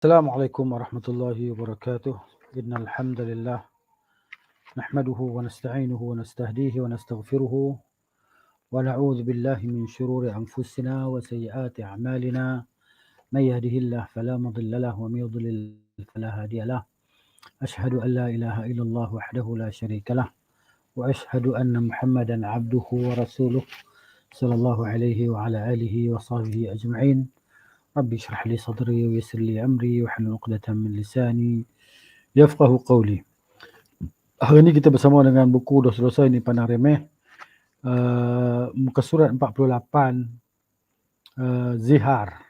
السلام عليكم ورحمة الله وبركاته. إن الحمد لله نحمده ونستعينه ونستهديه ونستغفره ونعوذ بالله من شرور أنفسنا وسيئات أعمالنا. من يهده الله فلا مضل له ومن يضلل فلا هادي له. أشهد أن لا إله إلا الله وحده لا شريك له وأشهد أن محمدا عبده ورسوله صلى الله عليه وعلى آله وصحبه أجمعين. ربي اشرح لي صدري ويسر لي أمري واحلل عقدة من لساني يفقه قولي. Hari ini kita bersama dengan buku Dosa-Dosa Ini Pandang Remeh, muka surat 48, zihar.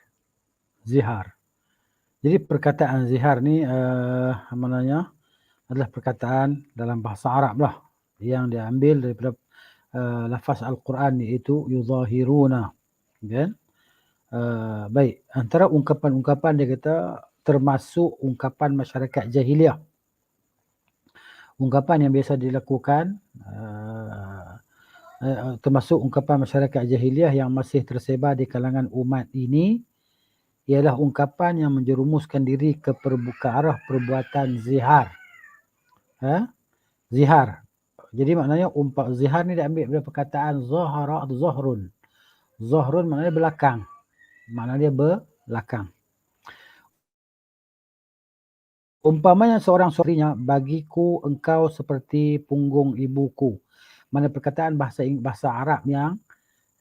Jadi perkataan zihar ni maknanya adalah perkataan dalam bahasa Arab lah yang diambil daripada lafaz Al-Quran, iaitu yuzahiruna. Kan? Baik, antara ungkapan-ungkapan dia kata termasuk ungkapan masyarakat jahiliah. Ungkapan yang biasa dilakukan termasuk ungkapan masyarakat jahiliah yang masih tersebar di kalangan umat ini ialah ungkapan yang menjerumuskan diri ke arah perbuatan zihar. Zihar. Jadi maknanya zihar ni diambil dari perkataan zahara atau zahrun. Zahrun maknanya belakang. Maknanya dia belakang. Umpamanya seorang suaminya, bagiku engkau seperti punggung ibuku. Mana perkataan bahasa Arab yang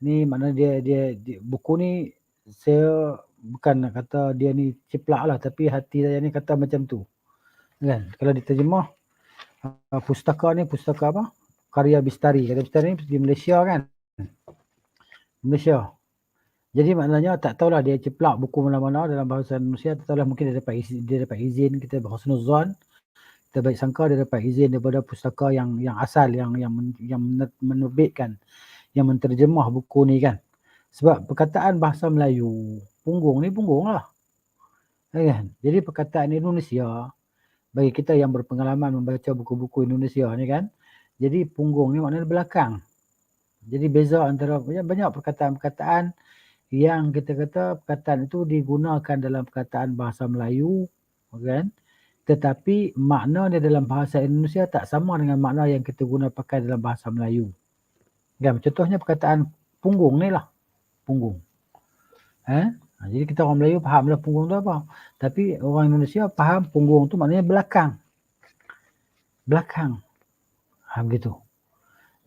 ni maknanya dia buku ni saya bukan nak kata dia ni ciplak lah, tapi hati saya ni kata macam tu. Kan? Kalau diterjemah pustaka ni pustaka apa? Karya Bistari. Karya Bistari ni di Malaysia kan? Malaysia. Jadi maknanya tak tahulah dia ciplak buku mana-mana dalam bahasa Indonesia, tak tahulah mungkin dia dapat izin, kita husnuzan, kita baik sangka dia dapat izin daripada pustaka yang asal yang menerbitkan, yang menterjemah buku ni kan. Sebab perkataan bahasa Melayu, punggung ni punggung lah. Kan? Jadi perkataan Indonesia, bagi kita yang berpengalaman membaca buku-buku Indonesia ni kan, jadi punggung ni maknanya belakang. Jadi beza antara banyak perkataan-perkataan yang kita kata perkataan itu digunakan dalam perkataan bahasa Melayu, kan? Tetapi makna dia dalam bahasa Indonesia tak sama dengan makna yang kita guna pakai dalam bahasa Melayu. Kan? Contohnya perkataan punggung ni lah. Punggung. Jadi kita orang Melayu fahamlah punggung tu apa. Tapi orang Indonesia faham punggung tu maknanya belakang. Belakang. Begitu.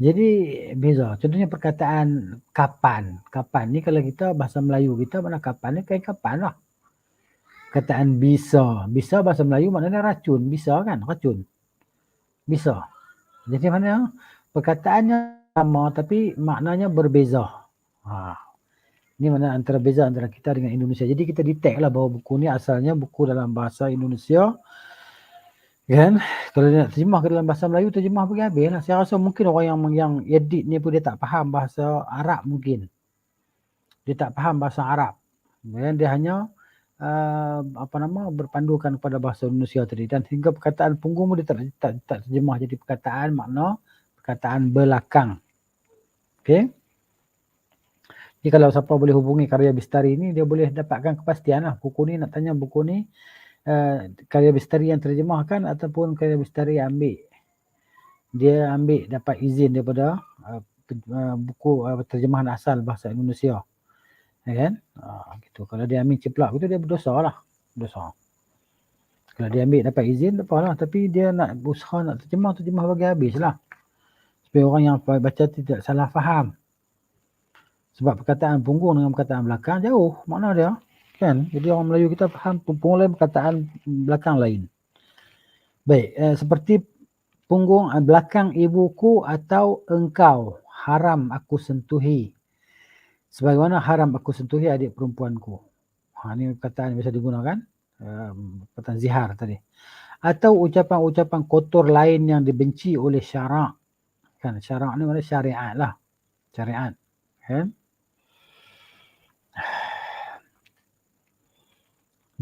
Jadi beza. Contohnya perkataan kapan. Kapan ni kalau kita bahasa Melayu kita mana kapan ni kain kapan lah. Perkataan bisa. Bisa bahasa Melayu maknanya racun. Bisa kan? Racun. Bisa. Jadi mana perkataannya sama tapi maknanya berbeza. Ini mana antara beza antara kita dengan Indonesia. Jadi kita detect lah bahawa buku ni asalnya buku dalam bahasa Indonesia. Kan? Kalau dia nak terjemah ke dalam bahasa Melayu, terjemah pergi habis lah. Saya rasa mungkin orang yang edit ni pun dia tak faham bahasa Arab mungkin. Dia tak faham bahasa Arab. Dan dia hanya berpandukan kepada bahasa Indonesia tadi. Dan sehingga perkataan punggung dia tak terjemah jadi perkataan makna perkataan belakang. Okey. Jadi kalau siapa boleh hubungi Karya Bistari ni, dia boleh dapatkan kepastian lah. Buku ni nak tanya buku ni Karya Bistari yang terjemahkan ataupun Karya Bistari ambil. Dia ambil dapat izin daripada buku terjemahan asal bahasa Indonesia. Kan? Gitu. Kalau dia ambil ciplak itu dia berdosa lah. Dosa. Kalau dia ambil dapat izin, tak apalah. Tapi dia nak usaha nak terjemah bagi habis lah. Supaya orang yang baca tidak salah faham. Sebab perkataan punggung dengan perkataan belakang jauh. Makna dia. Kan? Jadi orang Melayu kita faham punggung lain, perkataan belakang lain. Baik, seperti punggung belakang ibuku atau engkau haram aku sentuhi. Sebagaimana haram aku sentuhi adik perempuanku. Ini perkataan yang biasa digunakan. Perkataan zihar tadi. Atau ucapan-ucapan kotor lain yang dibenci oleh syarak. Kan? Syarak ni mana syariat lah. Syariat. Kan?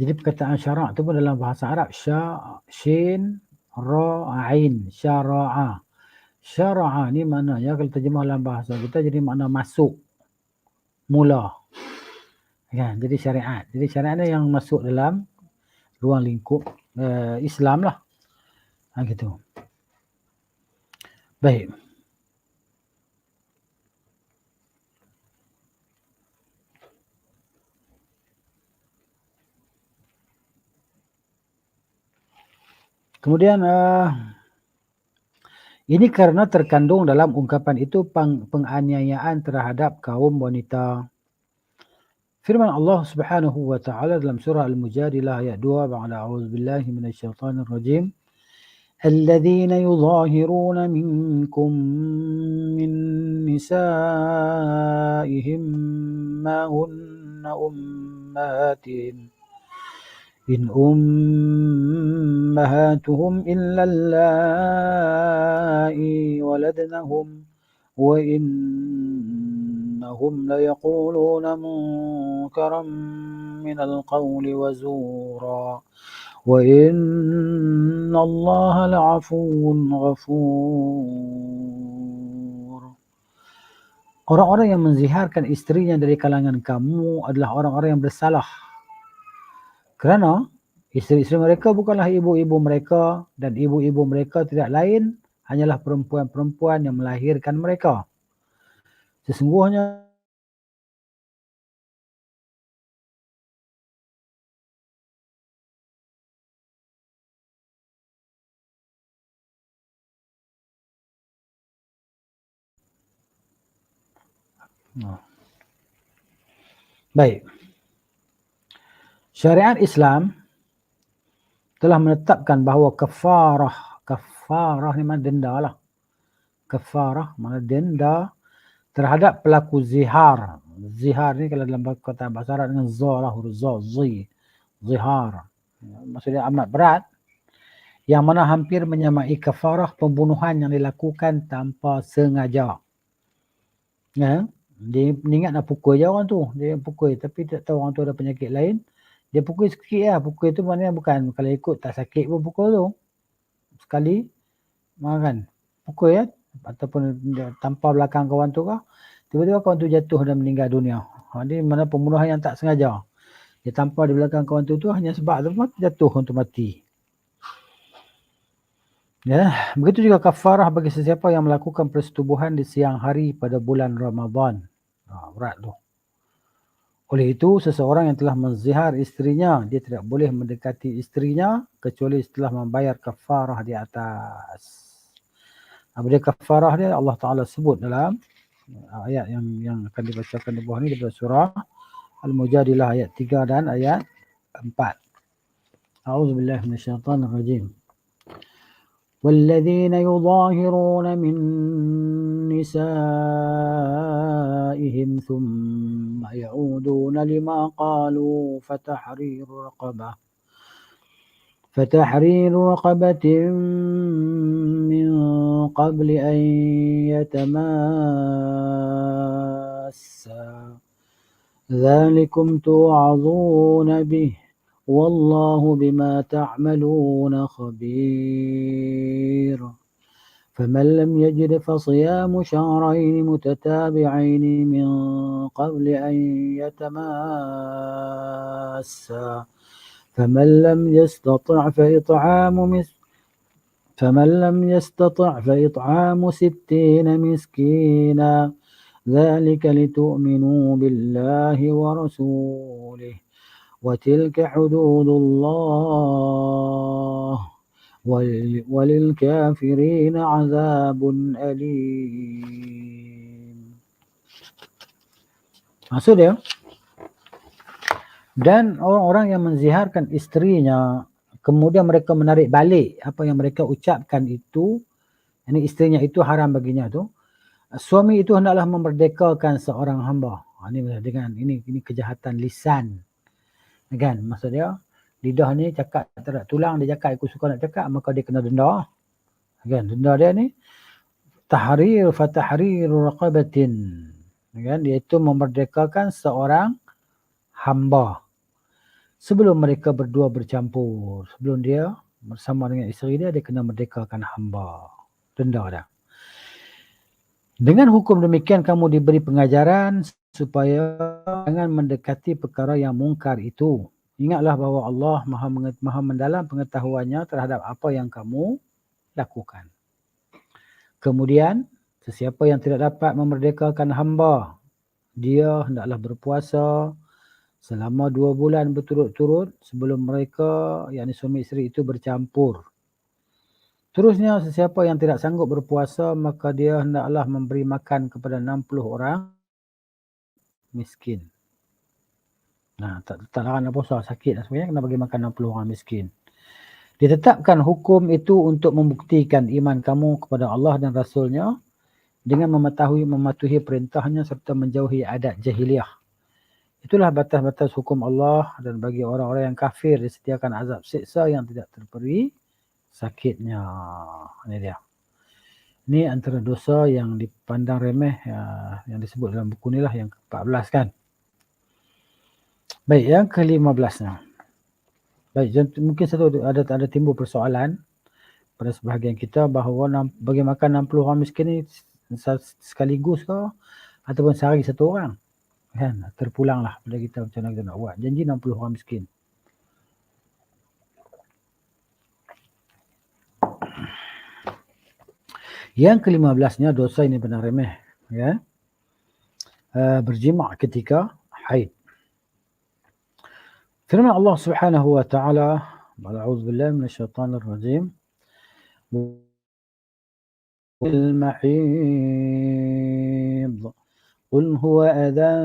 Jadi perkataan syarak tu pun dalam bahasa Arab syin ra ain syara'a. Syara'a ni maknanya kalau terjemah dalam bahasa kita jadi makna masuk, mula. Kan? Jadi syariat. Jadi syariat ni yang masuk dalam ruang lingkup Islam lah. Gitu. Baik. Kemudian ini karena terkandung dalam ungkapan itu penganiayaan terhadap kaum wanita. Firman Allah Subhanahu wa taala dalam surah Al-Mujadilah ayat 2, ba'da a'udzubillahi minasyaitonir rajim. الذين يظاهرون منكم من نسائهم ما هن أمهاتهم إن أمهاتهم إلا اللائي ولدنهم وإنهم ليقولون منكرا من القول وزورا وإن الله لعفو غفور. Orang-orang yang menziharkan istrinya dari kalangan kamu adalah orang-orang yang bersalah. Kerana isteri-isteri mereka bukanlah ibu-ibu mereka dan ibu-ibu mereka tidak lain hanyalah perempuan-perempuan yang melahirkan mereka. Sesungguhnya baik. Syariat Islam telah menetapkan bahawa kafarah ni mana denda lah. Kafarah mana denda terhadap pelaku zihar. Zihar ni kalau dalam kata bahasa Arab dengan za lah, huruf za, zihar. Maksudnya amat berat. Yang mana hampir menyamai kafarah pembunuhan yang dilakukan tanpa sengaja. Ya, dia ingat nak pukul je orang tu. Dia pukul tapi tak tahu orang tu ada penyakit lain. Dia pukul sikit lah. Pukul tu maknanya bukan kalau ikut tak sakit pun pukul tu. Sekali kan pukul ya. Ataupun tampar belakang kawan tu kah. Tiba-tiba kawan tu jatuh dan meninggal dunia. Ini mana pembunuhan yang tak sengaja. Dia tampar di belakang kawan tu hanya sebab tu jatuh untuk mati. Ya, begitu juga kafarah bagi sesiapa yang melakukan persetubuhan di siang hari pada bulan Ramadan. Berat tu. Oleh itu, seseorang yang telah menzihar istrinya, dia tidak boleh mendekati istrinya kecuali setelah membayar kafarah di atas. Bila kafarah dia Allah Ta'ala sebut dalam ayat yang akan dibacakan di bawah ni daripada surah Al-Mujadilah ayat 3 dan ayat 4. A'udzubillahi minasyaitonir rajim. والذين يظاهرون من نسائهم ثم يعودون لما قالوا فتحرير رقبة من قبل أن يتماسا ذلكم توعظون به والله بما تعملون خبير فمن لم يجد فصيام شهرين متتابعين من قبل أن يتماسا فمن لم يستطع فإطعام 60 مسكينا ذلك لتؤمنوا بالله ورسوله وتلك حدود الله وللكافرين عذاب أليم. Maksud dia, dan orang-orang yang menziharkan istrinya kemudian mereka menarik balik apa yang mereka ucapkan itu, ini istrinya itu haram baginya tu, suami itu hendaklah memerdekakan seorang hamba. Ini dengan ini kejahatan lisan. Kan maksud dia lidah ni cakap tak ada tulang, dia cakap aku suka nak cakap, maka dia kena denda. Kan denda dia ni fatahriru raqabatin, kan iaitu memerdekakan seorang hamba sebelum mereka berdua bercampur. Sebelum dia bersama dengan isteri dia kena merdekakan hamba. Denda dah. Dengan hukum demikian kamu diberi pengajaran supaya jangan mendekati perkara yang mungkar itu, Ingatlah bahawa Allah maha mendalam pengetahuannya terhadap apa yang kamu lakukan. Kemudian, sesiapa yang tidak dapat memerdekakan hamba, dia hendaklah berpuasa selama 2 bulan berturut-turut sebelum mereka, yakni suami isteri itu bercampur. Terusnya, sesiapa yang tidak sanggup berpuasa, maka dia hendaklah memberi makan kepada 60 orang miskin. Nah, tak larang nak puasa, sakit dan sebagainya, kena bagi makan 60 orang miskin. Ditetapkan hukum itu untuk membuktikan iman kamu kepada Allah dan Rasulnya dengan mematuhi perintahnya serta menjauhi adat jahiliah. Itulah batas-batas hukum Allah, dan bagi orang-orang yang kafir disediakan azab siksa yang tidak terperi sakitnya. Ini dia. Ini antara dosa yang dipandang remeh, yang disebut dalam buku ni lah, yang ke-14 kan. Baik, yang ke-15. Baik, mungkin ada timbul persoalan pada sebahagian kita bahawa bagi makan 60 orang miskin ni sekaligus ke ataupun sehari satu orang. Kan, terpulanglah pada kita macam mana kita nak buat. Janji 60 orang miskin. Yang ke-15-nya dosa ini benar remeh, ya. Berjima' ketika haid. Firman Allah Subhanahu wa taala, a'udzubillahi minasyaitonir rajim. المحيض قل هو أذى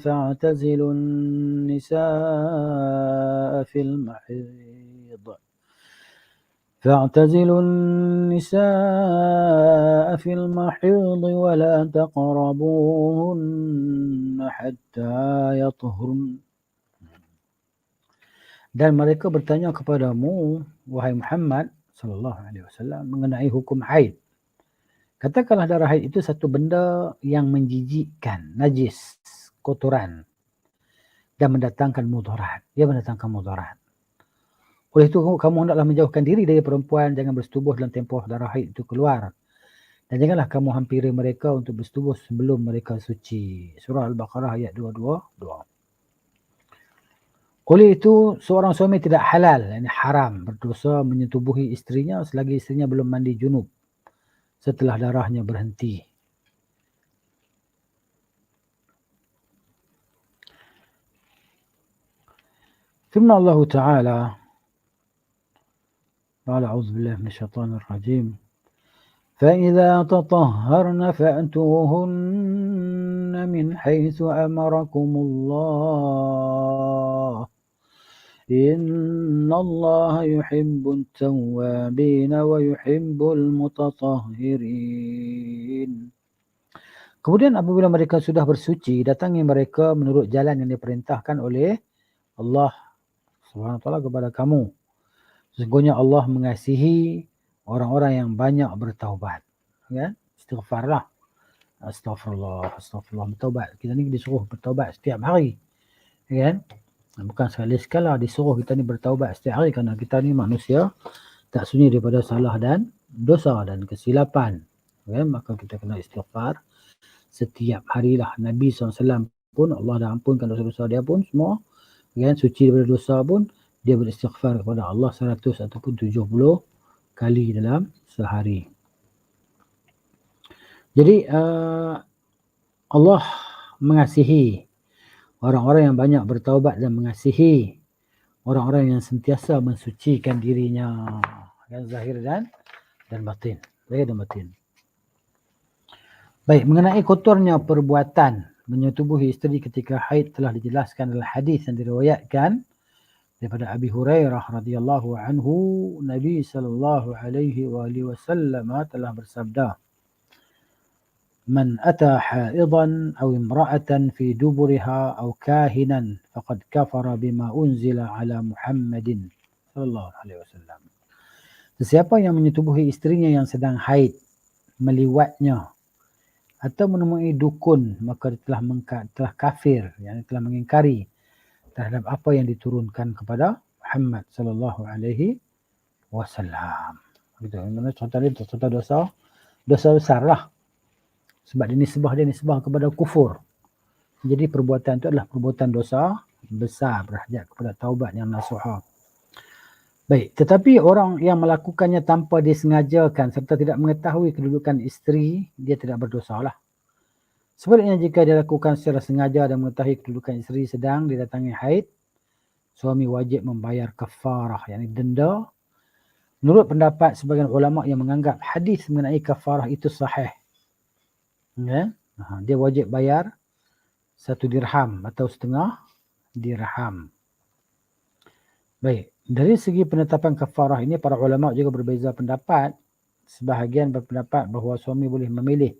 فاعتزلوا النساء في المحيض ولا تقربوهن حتى يطهرن. Dan mereka bertanya kepadamu, wahai Muhammad sallallahu alaihi wasallam, mengenai hukum haid. Katakanlah darah haid itu satu benda yang menjijikkan, najis, kotoran, dan mendatangkan mudarat. Dia mendatangkan mudarat. Oleh itu kamu hendaklah menjauhkan diri dari perempuan, jangan bersetubuh dalam tempoh darah haid itu keluar. Dan janganlah kamu hampiri mereka untuk bersetubuh sebelum mereka suci. Surah Al-Baqarah ayat 222. Oleh itu, seorang suami tidak halal, ini haram, berdosa menyetubuhi istrinya selagi istrinya belum mandi junub setelah darahnya berhenti. Firman Allah Ta'ala, a'udzu billahi minasyaitonir rajim. فَإِذَا تَطَهَّرْنَ فَأْتُوهُنَّ مِنْ حَيْثُ أَمَرَكُمُ اللَّهُ إِنَّ اللَّهَ يُحِبُّ التَّوَّابِينَ وَيُحِبُّ الْمُتَطَهِّرِينَ. Kemudian apabila mereka sudah bersuci, datangi mereka menurut jalan yang diperintahkan oleh Allah Subhanahu wa taala kepada kamu. Sesungguhnya Allah mengasihi orang-orang yang banyak bertaubat. Ya, istighfarlah. Astaghfirullah, bertaubat. Kita ni disuruh bertaubat setiap hari. Ya kan? Bukan sekali-sekala disuruh kita ni bertaubat setiap hari, kerana kita ni manusia tak sunyi daripada salah dan dosa dan kesilapan. Ya, maka kita kena istighfar setiap harilah. Nabi SAW pun Allah dah ampunkan dosa-dosa dia pun semua. Ya, suci daripada dosa pun dia beristighfar kepada Allah 100 ataupun 70 kali dalam sehari. Jadi Allah mengasihi orang-orang yang banyak bertaubat dan mengasihi orang-orang yang sentiasa mensucikan dirinya, yang zahir dan batin. Zahir dan batin. Baik, mengenai kotornya perbuatan menyetubuhi isteri ketika haid telah dijelaskan dalam hadis yang diriwayatkan daripada Abi Hurairah radhiyallahu anhu. Nabi sallallahu alaihi wasallam telah bersabda, "Man ata haidan aw imra'atan fi duburiha aw kahinan faqad kafara bima unzila ala Muhammadin sallallahu alaihi wasallam." Sesiapa yang menyetubuhi istrinya yang sedang haid, meliwatnya atau menemui dukun, maka dia telah kafir, yakni telah mengingkari terhadap apa yang diturunkan kepada Muhammad sallallahu alaihi wasallam. Begitu. Mana contoh dosa besarlah. Sebab dia nisbah kepada kufur. Jadi perbuatan itu adalah perbuatan dosa besar, berhajat kepada taubat yang nasuha. Baik, tetapi orang yang melakukannya tanpa disengajakan serta tidak mengetahui kedudukan isteri, dia tidak berdosa lah. Sebaliknya jika dia lakukan secara sengaja dan mengetahui kedudukan isteri sedang didatangi haid, suami wajib membayar kafarah, yakni denda. Menurut pendapat sebagian ulama yang menganggap hadis mengenai kafarah itu sahih. Ya? Dia wajib bayar 1 dirham atau setengah dirham. Baik, dari segi penetapan kafarah ini para ulama juga berbeza pendapat. Sebahagian berpendapat bahawa suami boleh memilih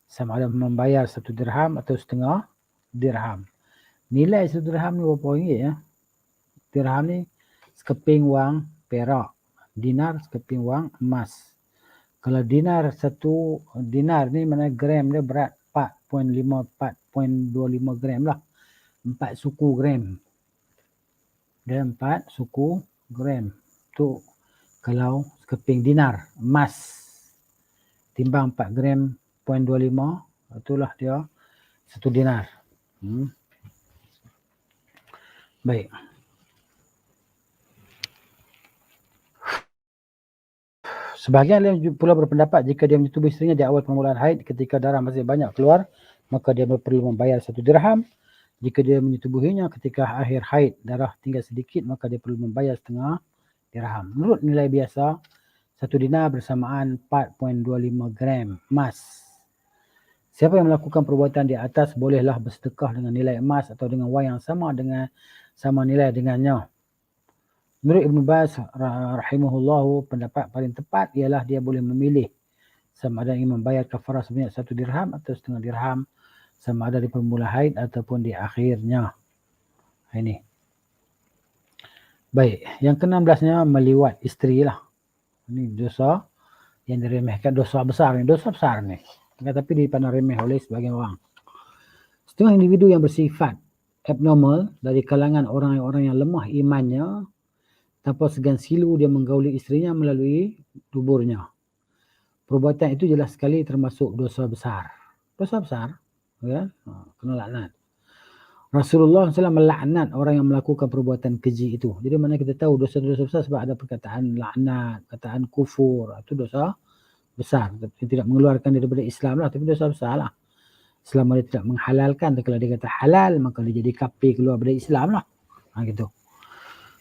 sama ada membayar 1 dirham atau setengah dirham. Nilai 1 dirham ni berapa ringgit ya? Dirham ni sekeping wang perak, dinar sekeping wang emas. Kalau dinar 1 dinar ni mana gram dia berat 4.25 gram lah. 4 suku gram. Dia 4 suku gram. Tu kalau sekeping dinar emas timbang 4 gram 0.25, itulah dia 1 dinar. Baik. Sebahagian lain pula berpendapat jika dia menyetubui isterinya di awal permulaan haid ketika darah masih banyak keluar, maka dia perlu membayar 1 dirham. Jika dia menyetubuhinya ketika akhir haid, darah tinggal sedikit, maka dia perlu membayar setengah dirham. Menurut nilai biasa, 1 dinar bersamaan 4.25 gram emas. Siapa yang melakukan perbuatan di atas bolehlah bersedekah dengan nilai emas atau dengan wang yang sama nilai dengannya. Menurut Ibn Baz rahimahullahu, pendapat paling tepat ialah dia boleh memilih sama ada ingin membayar kafarah sebanyak 1 dirham atau setengah dirham, sama ada di permulaan haid ataupun di akhirnya. Ini. Baik, yang ke-16-nya meliwat isteri lah. Ini dosa yang diremehkan, dosa besar ni. Tapi dipandang remeh oleh sebagian orang. Setengah individu yang bersifat abnormal dari kalangan orang-orang yang lemah imannya, tanpa segan silu dia menggauli isterinya melalui duburnya. Perbuatan itu jelas sekali termasuk dosa besar. Dosa besar. Ya, kena laknat. Rasulullah SAW melaknat orang yang melakukan perbuatan keji itu. Jadi mana kita tahu dosa-dosa besar sebab ada perkataan laknat, perkataan kufur. Itu dosa besar. Tidak mengeluarkan daripada Islam lah, tapi dosa besar lah. Selama dia tidak menghalalkan, kalau dia kata halal, maka dia jadi kafir keluar dari Islam lah. Gitu.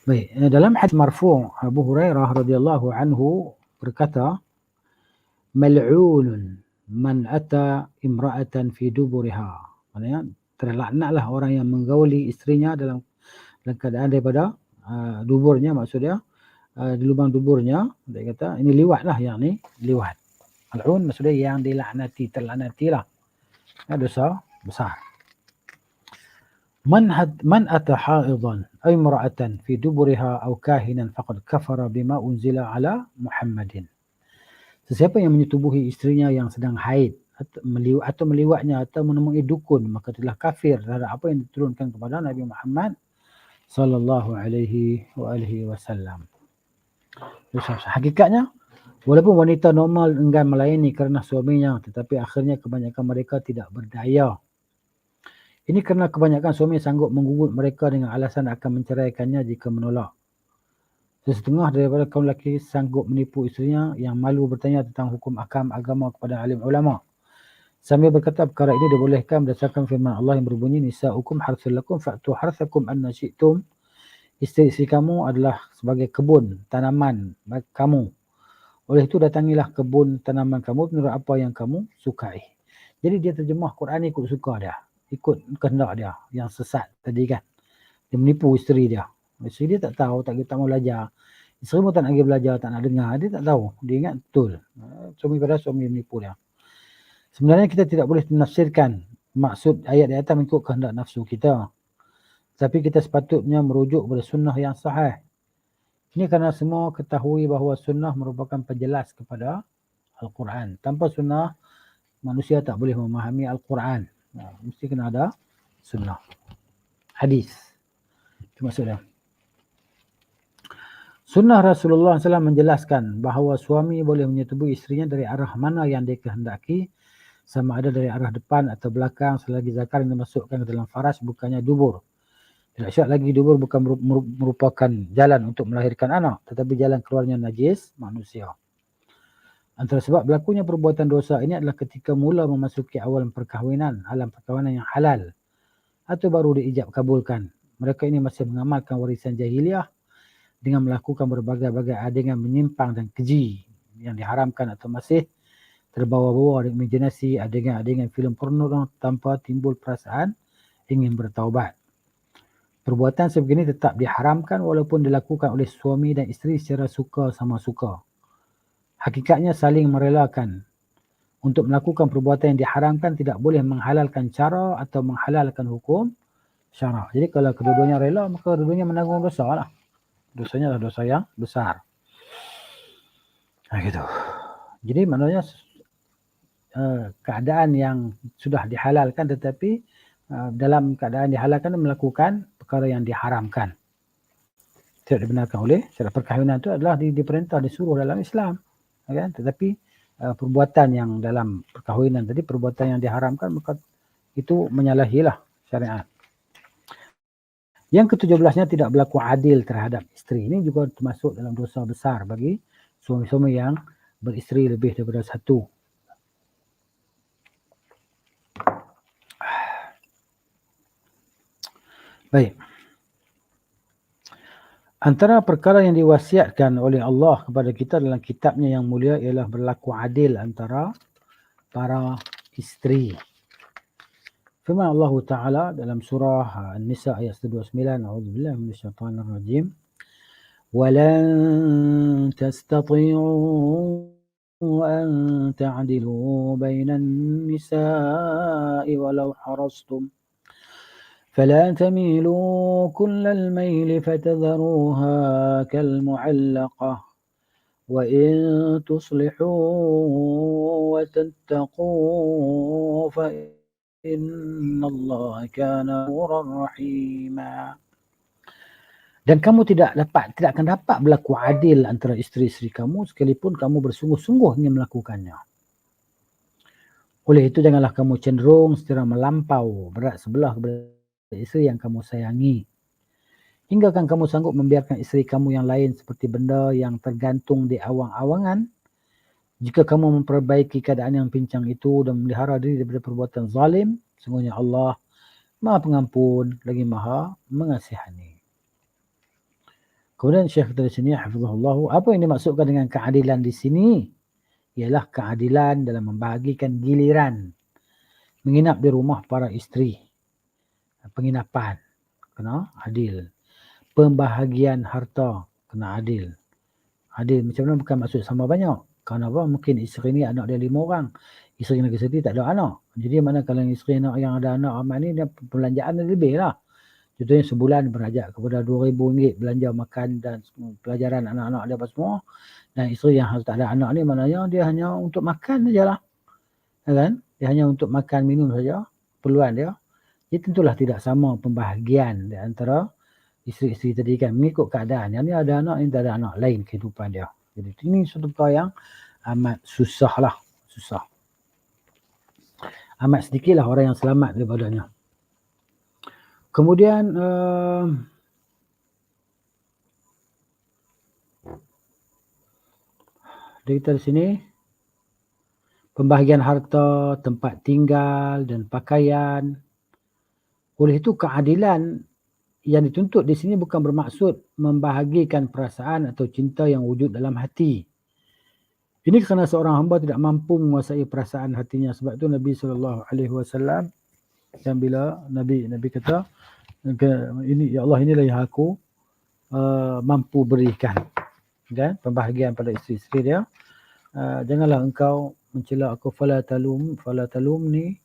Baik, dalam hadis marfu' Abu Hurairah radhiyallahu anhu berkata, mal'unun man ata imra'atan fi duburiha. Maksudnya terlaknatlah orang yang menggauli isterinya dalam keadaan daripada duburnya, maksudnya di lubang duburnya. Dia kata ini liwatlah, yang ni liwat. Mal'un maksudnya yang dilaknati, terlaknatilah. Dosa besar. Man ata haidan aw imra'atan fi duburiha aw kahinan faqad kafara bima unzila ala Muhammadin. Sesiapa yang menyetubuhi isterinya yang sedang haid atau meliwatnya atau menemui dukun, maka telah kafir terhadap apa yang diturunkan kepada Nabi Muhammad sallallahu alaihi wasallam. Hakikatnya, walaupun wanita normal enggan melayani kerana suaminya, tetapi akhirnya kebanyakan mereka tidak berdaya. Ini kerana kebanyakan suami sanggup menggugut mereka dengan alasan akan menceraikannya jika menolak. Setengah daripada kaum lelaki sanggup menipu isterinya yang malu bertanya tentang hukum ahkam agama kepada alim ulama. Sambil berkata perkara ini dibolehkan berdasarkan firman Allah yang berbunyi, nisa'ukum harthul lakum fa'tu harthakum anna syi'tum. Isteri-isteri kamu adalah sebagai kebun tanaman bagi kamu. Oleh itu datangilah kebun tanaman kamu menurut apa yang kamu sukai. Jadi dia terjemah Quran ikut suka dia, ikut kehendak dia yang sesat tadi kan. Dia menipu isteri dia. Isteri dia tak tahu, tak mau belajar. Isteri pun tak nak pergi belajar, tak nak dengar. Dia tak tahu. Dia ingat betul. Suami menipu dia. Sebenarnya kita tidak boleh menafsirkan maksud ayat di atas mengikut kehendak nafsu kita. Tapi kita sepatutnya merujuk kepada sunnah yang sahih. Ini kerana semua ketahui bahawa sunnah merupakan penjelas kepada Al-Quran. Tanpa sunnah, manusia tak boleh memahami Al-Quran. Mesti kena ada sunnah. Hadis. Itu maksudnya. Sunnah Rasulullah SAW menjelaskan bahawa suami boleh menyetubuhi isterinya dari arah mana yang dia kehendaki, sama ada dari arah depan atau belakang selagi zakar yang dimasukkan ke dalam faras bukannya dubur. Tidak syak lagi dubur bukan merupakan jalan untuk melahirkan anak, tetapi jalan keluarnya najis manusia. Antara sebab berlakunya perbuatan dosa ini adalah ketika mula memasuki awal perkahwinan, alam perkahwinan yang halal, atau baru diijab kabulkan. Mereka ini masih mengamalkan warisan jahiliah dengan melakukan berbagai-bagai adegan menyimpang dan keji yang diharamkan, atau masih terbawa-bawa dengan imajinasi adegan-adegan filem porno tanpa timbul perasaan ingin bertaubat. Perbuatan sebegini tetap diharamkan walaupun dilakukan oleh suami dan isteri secara suka sama suka. Hakikatnya saling merelakan. Untuk melakukan perbuatan yang diharamkan tidak boleh menghalalkan cara atau menghalalkan hukum syarak. Jadi kalau kedua-duanya rela, maka kedua-duanya menanggung dosa lah. Dosanya adalah dosa yang besar. Nah gitu. Jadi maknanya keadaan yang sudah dihalalkan tetapi dalam keadaan dihalalkan melakukan perkara yang diharamkan. Tidak dibenarkan oleh syariat. Perkahwinan itu adalah diperintah, disuruh dalam Islam. Kan? Tetapi perbuatan yang dalam perkahwinan tadi, perbuatan yang diharamkan, maka itu menyalahilah syariat. Yang ke-17-nya tidak berlaku adil terhadap isteri. Ini juga termasuk dalam dosa besar bagi suami-suami yang beristeri lebih daripada satu. Baik. Antara perkara yang diwasiatkan oleh Allah kepada kita dalam kitabnya yang mulia ialah berlaku adil antara para isteri. Firman Allah Ta'ala dalam surah An-Nisa ayat 29, A'udzubillahi minasyaitanir rajim. وَلَن تَسْتَطِيعُوا أَن تَعْدِلُوا بَيْنَ النِّسَاءِ وَلَوْ حَرَصْتُمْ فلا تميلوا كل الميل فتذروها كالمعلقة وإن تصلحوا وتتقوا فإن الله كان غفورا رحيما. Dan kamu tidak akan dapat berlaku adil antara isteri-isteri kamu sekalipun kamu bersungguh-sungguh ingin melakukannya. Oleh itu janganlah kamu cenderung secara melampau berat sebelah kepada isteri yang kamu sayangi. Hingga kan kamu sanggup membiarkan isteri kamu yang lain seperti benda yang tergantung di awang-awangan. Jika kamu memperbaiki keadaan yang pincang itu dan memelihara diri daripada perbuatan zalim, sesungguhnya Allah Maha Pengampun lagi Maha Mengasihani. Kemudian Syekh dari sini, hafizahullah, apa yang dimaksudkan dengan keadilan di sini? Ialah keadilan dalam membahagikan giliran menginap di rumah para isteri. Penginapan kena adil. Pembahagian harta kena adil. Adil macam mana bukan maksud sama banyak. Kerana apa? Mungkin isteri ni anak dia 5 orang. Isteri lagi sendiri tak ada anak. Jadi mana kalau isteri nak yang ada anak amat ni, dia perbelanjaan dia lebih lah. Contohnya sebulan berhajat kepada RM2,000 belanja makan dan pelajaran anak-anak dia apa semua. Dan isteri yang tak ada anak ni maknanya dia hanya untuk makan sajalah. Kan? Dia hanya untuk makan minum saja. Perluan dia. Jadi tentulah tidak sama pembahagian di antara isteri-isteri tadi kan. Mengikut keadaan. Yang ni ada anak, ini tak ada anak. Lain kehidupan dia. Jadi ini suatu perkara yang amat susah lah. Susah. Amat sedikit lah orang yang selamat daripadanya. Kemudian dari sini pembahagian harta, tempat tinggal dan pakaian. Oleh itu keadilan yang dituntut di sini bukan bermaksud membahagikan perasaan atau cinta yang wujud dalam hati. Ini kerana seorang hamba tidak mampu menguasai perasaan hatinya. Sebab itu Nabi SAW dan bila Nabi kata, ini ya Allah, inilah yang aku mampu berikan, kan, pembahagian pada isteri-isteri dia. Janganlah engkau mencela aku, fala talumni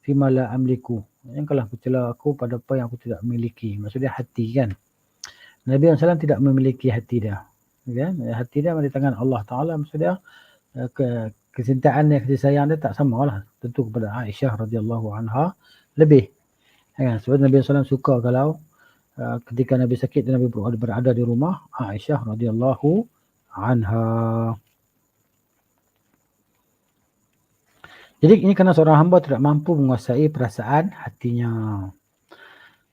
fima la amliku. Janganlah mencela aku pada apa yang aku tidak miliki. Maksudnya hati kan. Nabi SAW tidak memiliki hati dia, kan? Hati dia ada di tangan Allah Taala. Maksudnya kecintaan dan kasih sayang dia tak samalah tentu kepada Aisyah radhiyallahu anha lebih. Ya, sebab Nabi SAW suka kalau ketika Nabi sakit dan Nabi berada di rumah Aisyah radhiyallahu anha. Jadi ini kerana seorang hamba tidak mampu menguasai perasaan hatinya.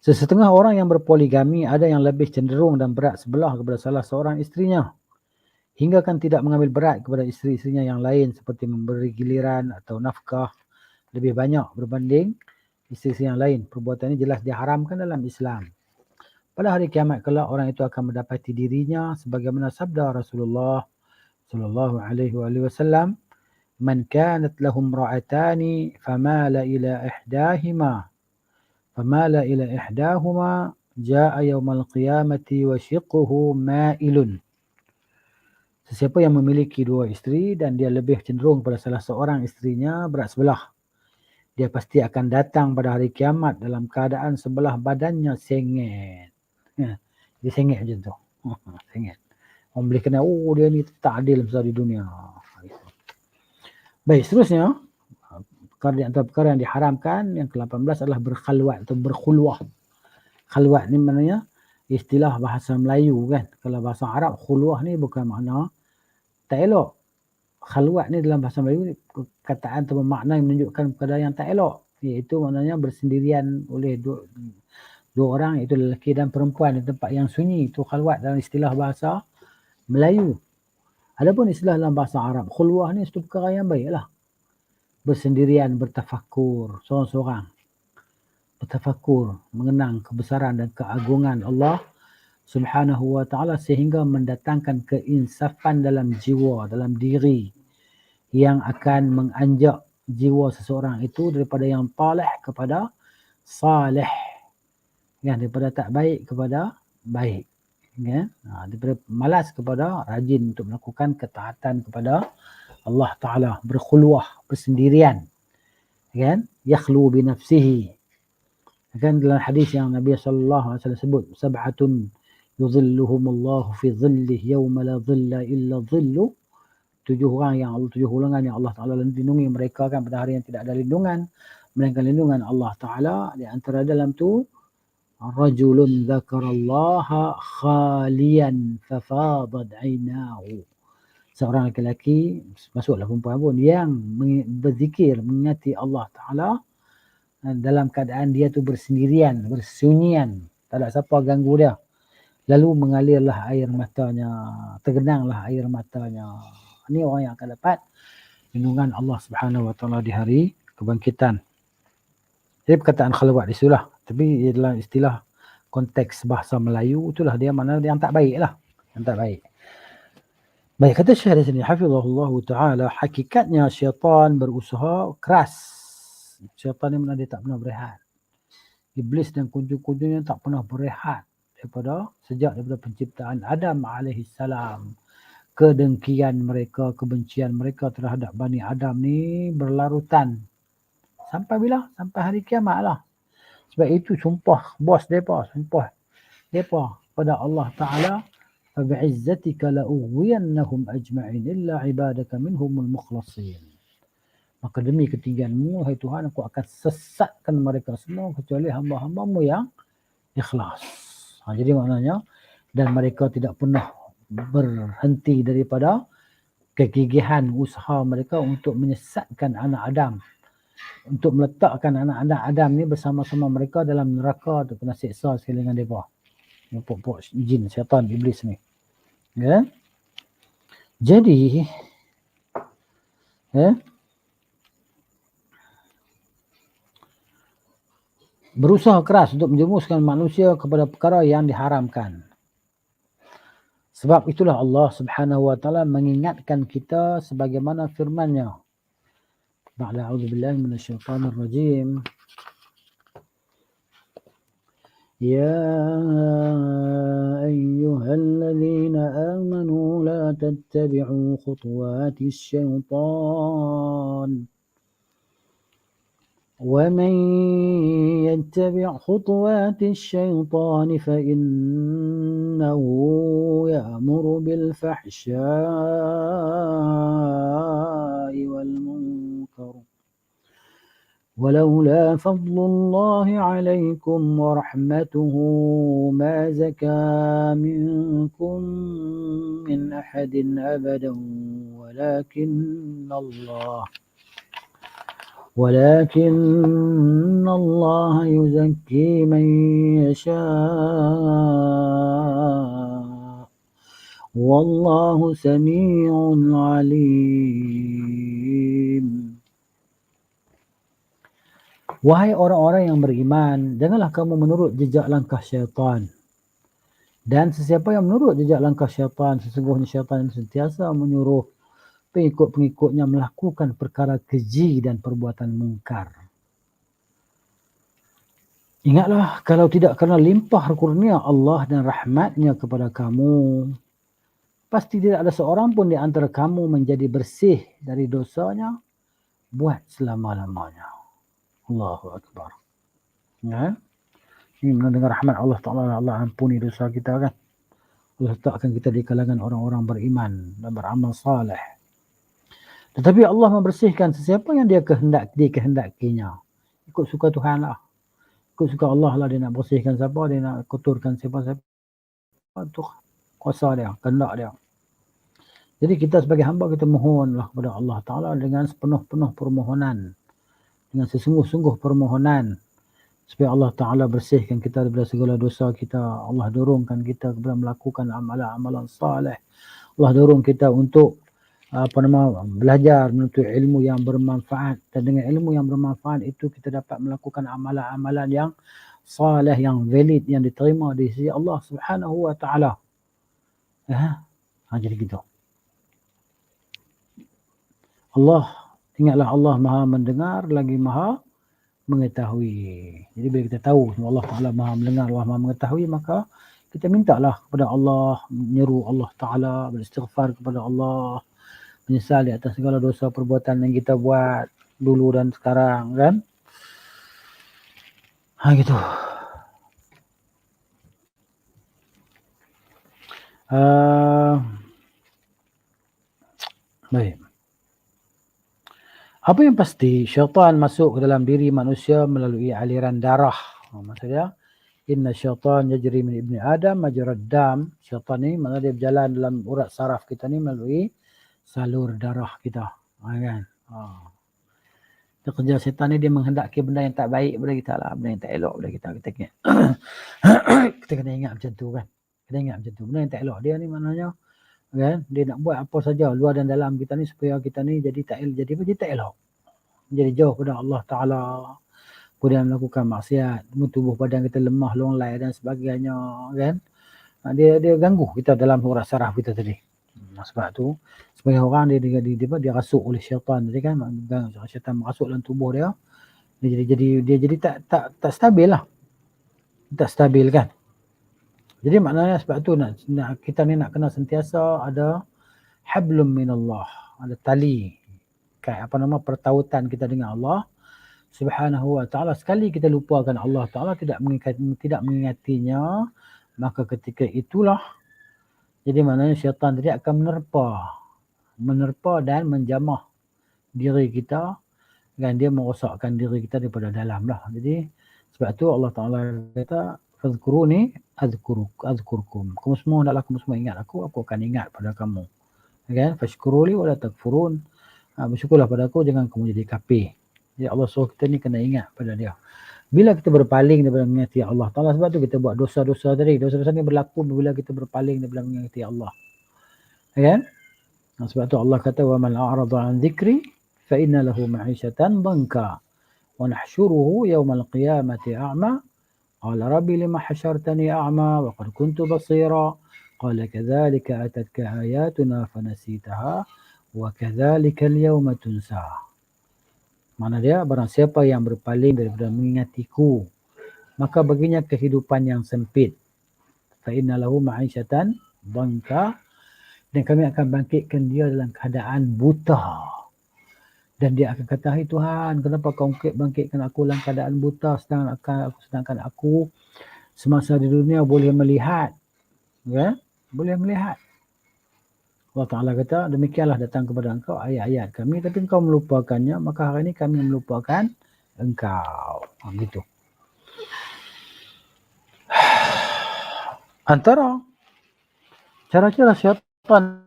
Sesetengah orang yang berpoligami ada yang lebih cenderung dan berat sebelah kepada salah seorang isterinya, hingga kan tidak mengambil berat kepada isteri-isterinya yang lain seperti memberi giliran atau nafkah lebih banyak berbanding isteri yang lain. Perbuatan ini jelas diharamkan dalam Islam. Pada hari kiamat kelak orang itu akan mendapati dirinya sebagaimana sabda Rasulullah sallallahu alaihi wasallam, "Man kanat lahum ra'atani famala ila ihdahuma jaa yaumal qiyamati wa shiqquhu ma'ilun." Sesiapa yang memiliki dua isteri dan dia lebih cenderung pada salah seorang isterinya berat sebelah, dia pasti akan datang pada hari kiamat dalam keadaan sebelah badannya sengit. Dia sengit macam tu. Sengit. Orang boleh kenal, oh dia ni tak adil besar di dunia. Baik, seterusnya, perkara di antara perkara yang diharamkan, yang ke-18 adalah berkhalwat atau berkhulwah. Khalwat ni maknanya istilah bahasa Melayu kan. Kalau bahasa Arab, khulwah ni bukan makna tak elok. Khalwat ni dalam bahasa Melayu ni kataan atau makna yang menunjukkan keadaan yang tak elok. Iaitu maknanya bersendirian oleh dua orang, iaitu lelaki dan perempuan di tempat yang sunyi. Itu khalwat dalam istilah bahasa Melayu. Adapun istilah dalam bahasa Arab, khulwah ni satu perkara yang baik lah. Bersendirian, bertafakur, seorang-seorang. Bertafakur, mengenang kebesaran dan keagungan Allah Subhanahu wa ta'ala sehingga mendatangkan keinsafan dalam jiwa, dalam diri yang akan menganjak jiwa seseorang itu daripada yang talih kepada salih, ya, daripada tak baik kepada baik, ya, daripada malas kepada rajin untuk melakukan ketaatan kepada Allah Ta'ala, berkhulwah, bersendirian, kan, yakhlu binafsihi. Kan dalam hadis yang Nabi SAW sebut, sab'atun yudhilluhumullahu fi dhillih yawma la dhilla illa dhillu. 7 golongan yang Allah Ta'ala lindungi mereka kan pada hari yang tidak ada lindungan melainkan lindungan Allah Ta'ala. Di antara dalam tu, rajulun dzakarallaha khalian fafadat ainahu. Seorang lelaki, masuklah perempuan pun, yang berzikir, mengingati Allah Ta'ala dalam keadaan dia tu bersendirian, bersunyian, tak ada siapa ganggu dia. Lalu mengalirlah air matanya, tergenanglah air matanya. Ini orang yang akan dapat lindungan Allah Subhanahu wa ta'ala di hari kebangkitan. Jadi perkataan khalwat itulah, tapi dalam istilah konteks bahasa Melayu itulah dia mana yang tak baik lah, yang tak baik. Baik, kata Syekh di sini, hafizahullah ta'ala, hakikatnya syaitan berusaha keras. Syaitan ni mana dia tak pernah berehat. Iblis dan kunjung-kunjungnya tak pernah berehat sejak daripada penciptaan Adam alaihissalam. Kedengkian mereka, kebencian mereka terhadap Bani Adam ni berlarutan. Sampai bila? Sampai hari kiamat lah. Sebab itu sumpah bos mereka, sumpah mereka pada Allah Ta'ala, فَبِعِزَّتِكَ لَأُغْوِيَنَّهُمْ أَجْمَعِينَ إِلَّا عِبَادَكَ مِنْهُمُ الْمُخْلَصِينَ. Maka demi ketinggianmu, hai Tuhan, aku akan sesatkan mereka semua kecuali hamba-hambamu yang ikhlas. Jadi maknanya, dan mereka tidak pernah berhenti daripada kegigihan usaha mereka untuk menyesatkan anak Adam, untuk meletakkan anak-anak Adam ni bersama-sama mereka dalam neraka untuk kena siksa sekali dengan mereka. Pokok jin, syaitan, iblis ni. Ya. Jadi, ya, berusaha keras untuk menjerumuskan manusia kepada perkara yang diharamkan. Sebab itulah Allah Subhanahu wa ta'ala mengingatkan kita sebagaimana firman-Nya. A'udzubillahi minasyaitonir rajim. يا أيها الذين آمنوا لا تتبعوا خطوات الشيطان ومن يتبع خطوات الشيطان فإنه يأمر بالفحشاء والمنكر ولولا فضل الله عليكم ورحمته ما زكى منكم من أحد أبدا ولكن الله ولكن الله يزكي من يشاء والله سميع عليم. Wahai orang-orang yang beriman, janganlah kamu menurut jejak langkah syaitan. Dan sesiapa yang menurut jejak langkah syaitan, sesungguhnya syaitan sentiasa menyuruh pengikut-pengikutnya melakukan perkara keji dan perbuatan mungkar. Ingatlah, kalau tidak kerana limpah kurnia Allah dan rahmatnya kepada kamu, pasti tidak ada seorang pun di antara kamu menjadi bersih dari dosanya buat selama-lamanya. Allahu Akbar. Ya? Ini mendengar rahmat Allah Ta'ala, Allah ampuni dosa kita kan. Allah letakkan kita di kalangan orang-orang beriman dan beramal saleh. Tetapi Allah membersihkan sesiapa yang dia kehendakinya. Ikut suka Tuhan lah. Ikut suka Allah lah, dia nak bersihkan siapa, dia nak kotorkan siapa-siapa. Itu kuasa dia, kehendak dia. Jadi kita sebagai hamba, kita mohonlah kepada Allah Ta'ala dengan sepenuh-penuh permohonan. Dengan sesungguh-sungguh permohonan. Supaya Allah Ta'ala bersihkan kita daripada segala dosa kita. Allah dorongkan kita kepada melakukan amalan-amalan saleh. Allah dorong kita untuk belajar, menuntut ilmu yang bermanfaat. Dan dengan ilmu yang bermanfaat itu kita dapat melakukan amalan-amalan yang saleh, yang valid, yang diterima di sisi Allah Subhanahu wa Ta'ala. Jadi gitu. Allah, ingatlah Allah Maha mendengar lagi Maha mengetahui. Jadi bila kita tahu Allah Ta'ala Maha mendengar, Allah Maha mengetahui, maka kita mintalah kepada Allah, menyeru Allah Ta'ala, beristighfar kepada Allah, menyesal di atas segala dosa perbuatan yang kita buat dulu dan sekarang kan. Gitu. Baik. Apa yang pasti, syaitan masuk ke dalam diri manusia melalui aliran darah. Maksudnya, inna syaitan yajri min ibni Adam majrad dam. Syaitan ni maksudnya dia berjalan dalam urat saraf kita ni melalui salur darah kita. Kan? Dia kerja syaitan ni, dia menghendaki benda yang tak baik pada kita lah, benda yang tak elok pada kita. Kita kena ingat macam tu kan. Kita ingat macam tu. Benda yang tak elok dia ni maknanya kan, dia nak buat apa saja luar dan dalam kita ni supaya kita ni jadi tak elok. Jadi jauh pada Allah Ta'ala. Kemudian melakukan maksiat, tubuh badan kita lemah, longlai dan sebagainya kan. Dia ganggu kita dalam urat saraf kita tadi. Sebab tu sebagai orang dia rasuk oleh syaitan tadi kan, syaitan masuk dalam tubuh dia. Dia jadi tak stabil lah. Tak stabil kan. Jadi maknanya sebab tu kita ni nak kena sentiasa ada hablum minallah, ada tali pertautan kita dengan Allah Subhanahu wa Ta'ala. Sekali kita lupakan Allah Ta'ala, tidak mengingatinya, maka ketika itulah jadi maknanya syaitan tadi akan menerpa dan menjamah diri kita, dan dia merosakkan diri kita daripada dalam lah. Jadi sebab tu Allah Ta'ala kata fadhkuruni adhkurkum. Kamu semua hendaklah kamu semua ingat aku akan ingat pada kamu. Kan? Fashkuruli wala takfurun. Bersyukurlah pada aku, jangan kamu jadi kafir. Jadi Allah suruh kita ni kena ingat pada dia. Bila kita berpaling daripada mengingati Allah Ta'ala, sebab tu kita buat dosa-dosa tadi. Dosa-dosa ni berlaku bila kita berpaling daripada mengingati Allah. Kan? Sebab tu Allah kata wa man a'rada 'an dzikri fa inna lahu ma'isyatan dhanka wa nahsyuruhu yawmal qiyamati a'ma. Qala rabbi lima hasyartani a'ma wa qad kuntu basira. Qala kadzalika atatka ayatuna fanasitaha wa kadzalika al-yawma tunsa. Mana dia, barang siapa yang berpaling daripada mengingatiku, maka baginya kehidupan yang sempit. Fa inna lahu ma'isyatan dhanka, dan kami akan bangkitkan dia dalam keadaan buta. Dan dia akan kata, hai Tuhan, kenapa kau bangkitkan aku dalam keadaan buta sedangkan aku semasa di dunia boleh melihat. Ya? Boleh melihat. Allah Ta'ala kata, demikianlah datang kepada engkau ayat-ayat kami, tapi engkau melupakannya, maka hari ini kami melupakan engkau. Gitu. Antara cara-cara syaitan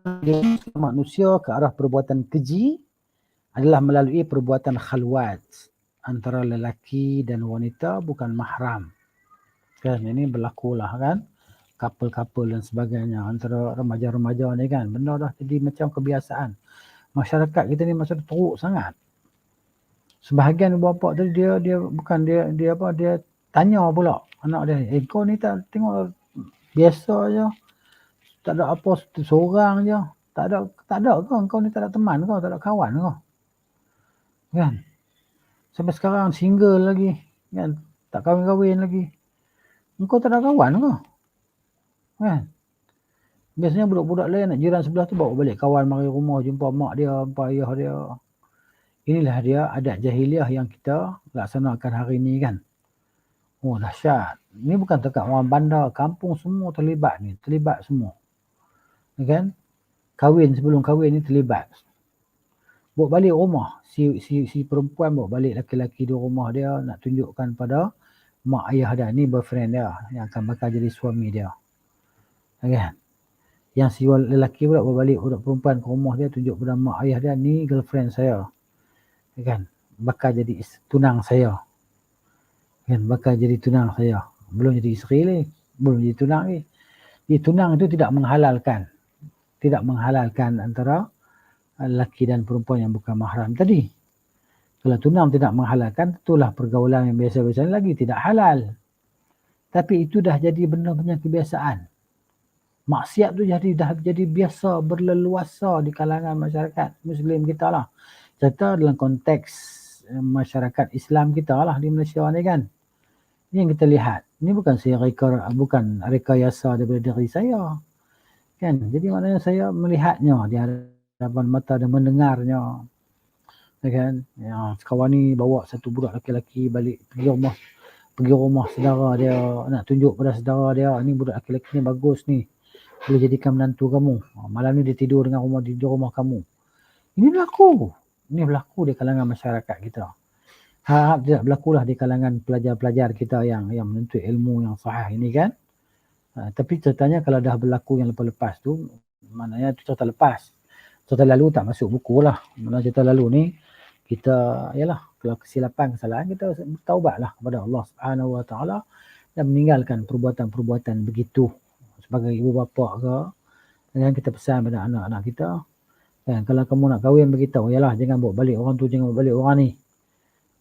manusia ke arah perbuatan keji adalah melalui perbuatan khalwat antara lelaki dan wanita bukan mahram. Kan ini berlakulah kan, couple-couple dan sebagainya antara remaja-remaja ni kan, benda dah jadi macam kebiasaan. Masyarakat kita ni macam teruk sangat. Sebahagian ibu bapa tu dia bukan dia apa, dia tanya pula anak dia, kau ni tak tengok biasa je, tak ada apa, seorang je, tak ada kau ni tak ada teman kau, tak ada kawan kau, kan? Sampai sekarang single lagi, kan? Tak kahwin-kahwin lagi. Engkau tak ada kawan kau, kan? Biasanya budak-budak lain nak jiran sebelah tu bawa balik kawan mari rumah jumpa mak dia, jumpa ayah dia. Inilah dia adat jahiliah yang kita laksanakan hari ni kan. Oh dahsyat. Ini bukan dekat orang bandar, kampung semua terlibat ni, terlibat semua. Kan? Kahwin sebelum kahwin ni terlibat. Bawa balik rumah, si perempuan bawa balik laki-laki di rumah dia nak tunjukkan pada mak ayah dia, ni boyfriend dia yang akan bakal jadi suami dia. Kan? Yang si lelaki pula bawa balik budak perempuan ke rumah dia, tunjuk pada mak ayah dia, ni girlfriend saya. Kan? Bakal jadi tunang saya. Kan? Bakal jadi tunang saya. Belum jadi isteri lagi. Belum jadi tunang lagi. Jadi tunang itu tidak menghalalkan. Tidak menghalalkan antara lelaki dan perempuan yang bukan mahram tadi. Kalau tunang tidak menghalalkan, itulah pergaulan yang biasa-biasa lagi tidak halal. Tapi itu dah jadi benda-benda kebiasaan. Maksiat tu dah jadi biasa berleluasa di kalangan masyarakat Muslim kita lah. Serta dalam konteks masyarakat Islam kita lah di Malaysia ni kan. Ini yang kita lihat. Ini bukan rekayasa daripada diri saya. Kan? Jadi maknanya saya melihatnya di hadapan mata dan mendengarnya. Kan? Ya, kawan ni bawa satu budak lelaki balik pergi rumah saudara dia, nak tunjuk pada saudara dia, ni budak lelaki ni bagus ni, boleh jadikan menantu kamu. Malam ni dia tidur di rumah kamu. Ini berlaku di kalangan masyarakat kita. Harap tidak berlakulah di kalangan pelajar-pelajar kita yang menuntut ilmu yang sahih ini kan. Tapi ceritanya kalau dah berlaku yang lepas-lepas tu, maknanya tu cerita lepas. Cerita lalu tak masuk buku lah. Maknanya cerita lalu ni, kita, yalah, kalau kesalahan kita bertaubatlah kepada Allah Subhanahu Wa Taala dan meninggalkan perbuatan-perbuatan begitu. Sebagai ibu bapa ke, dan kita pesan pada anak-anak kita, kan, kalau kamu nak kahwin beritahu, yalah, jangan bawa balik orang tu, jangan bawa balik orang ni.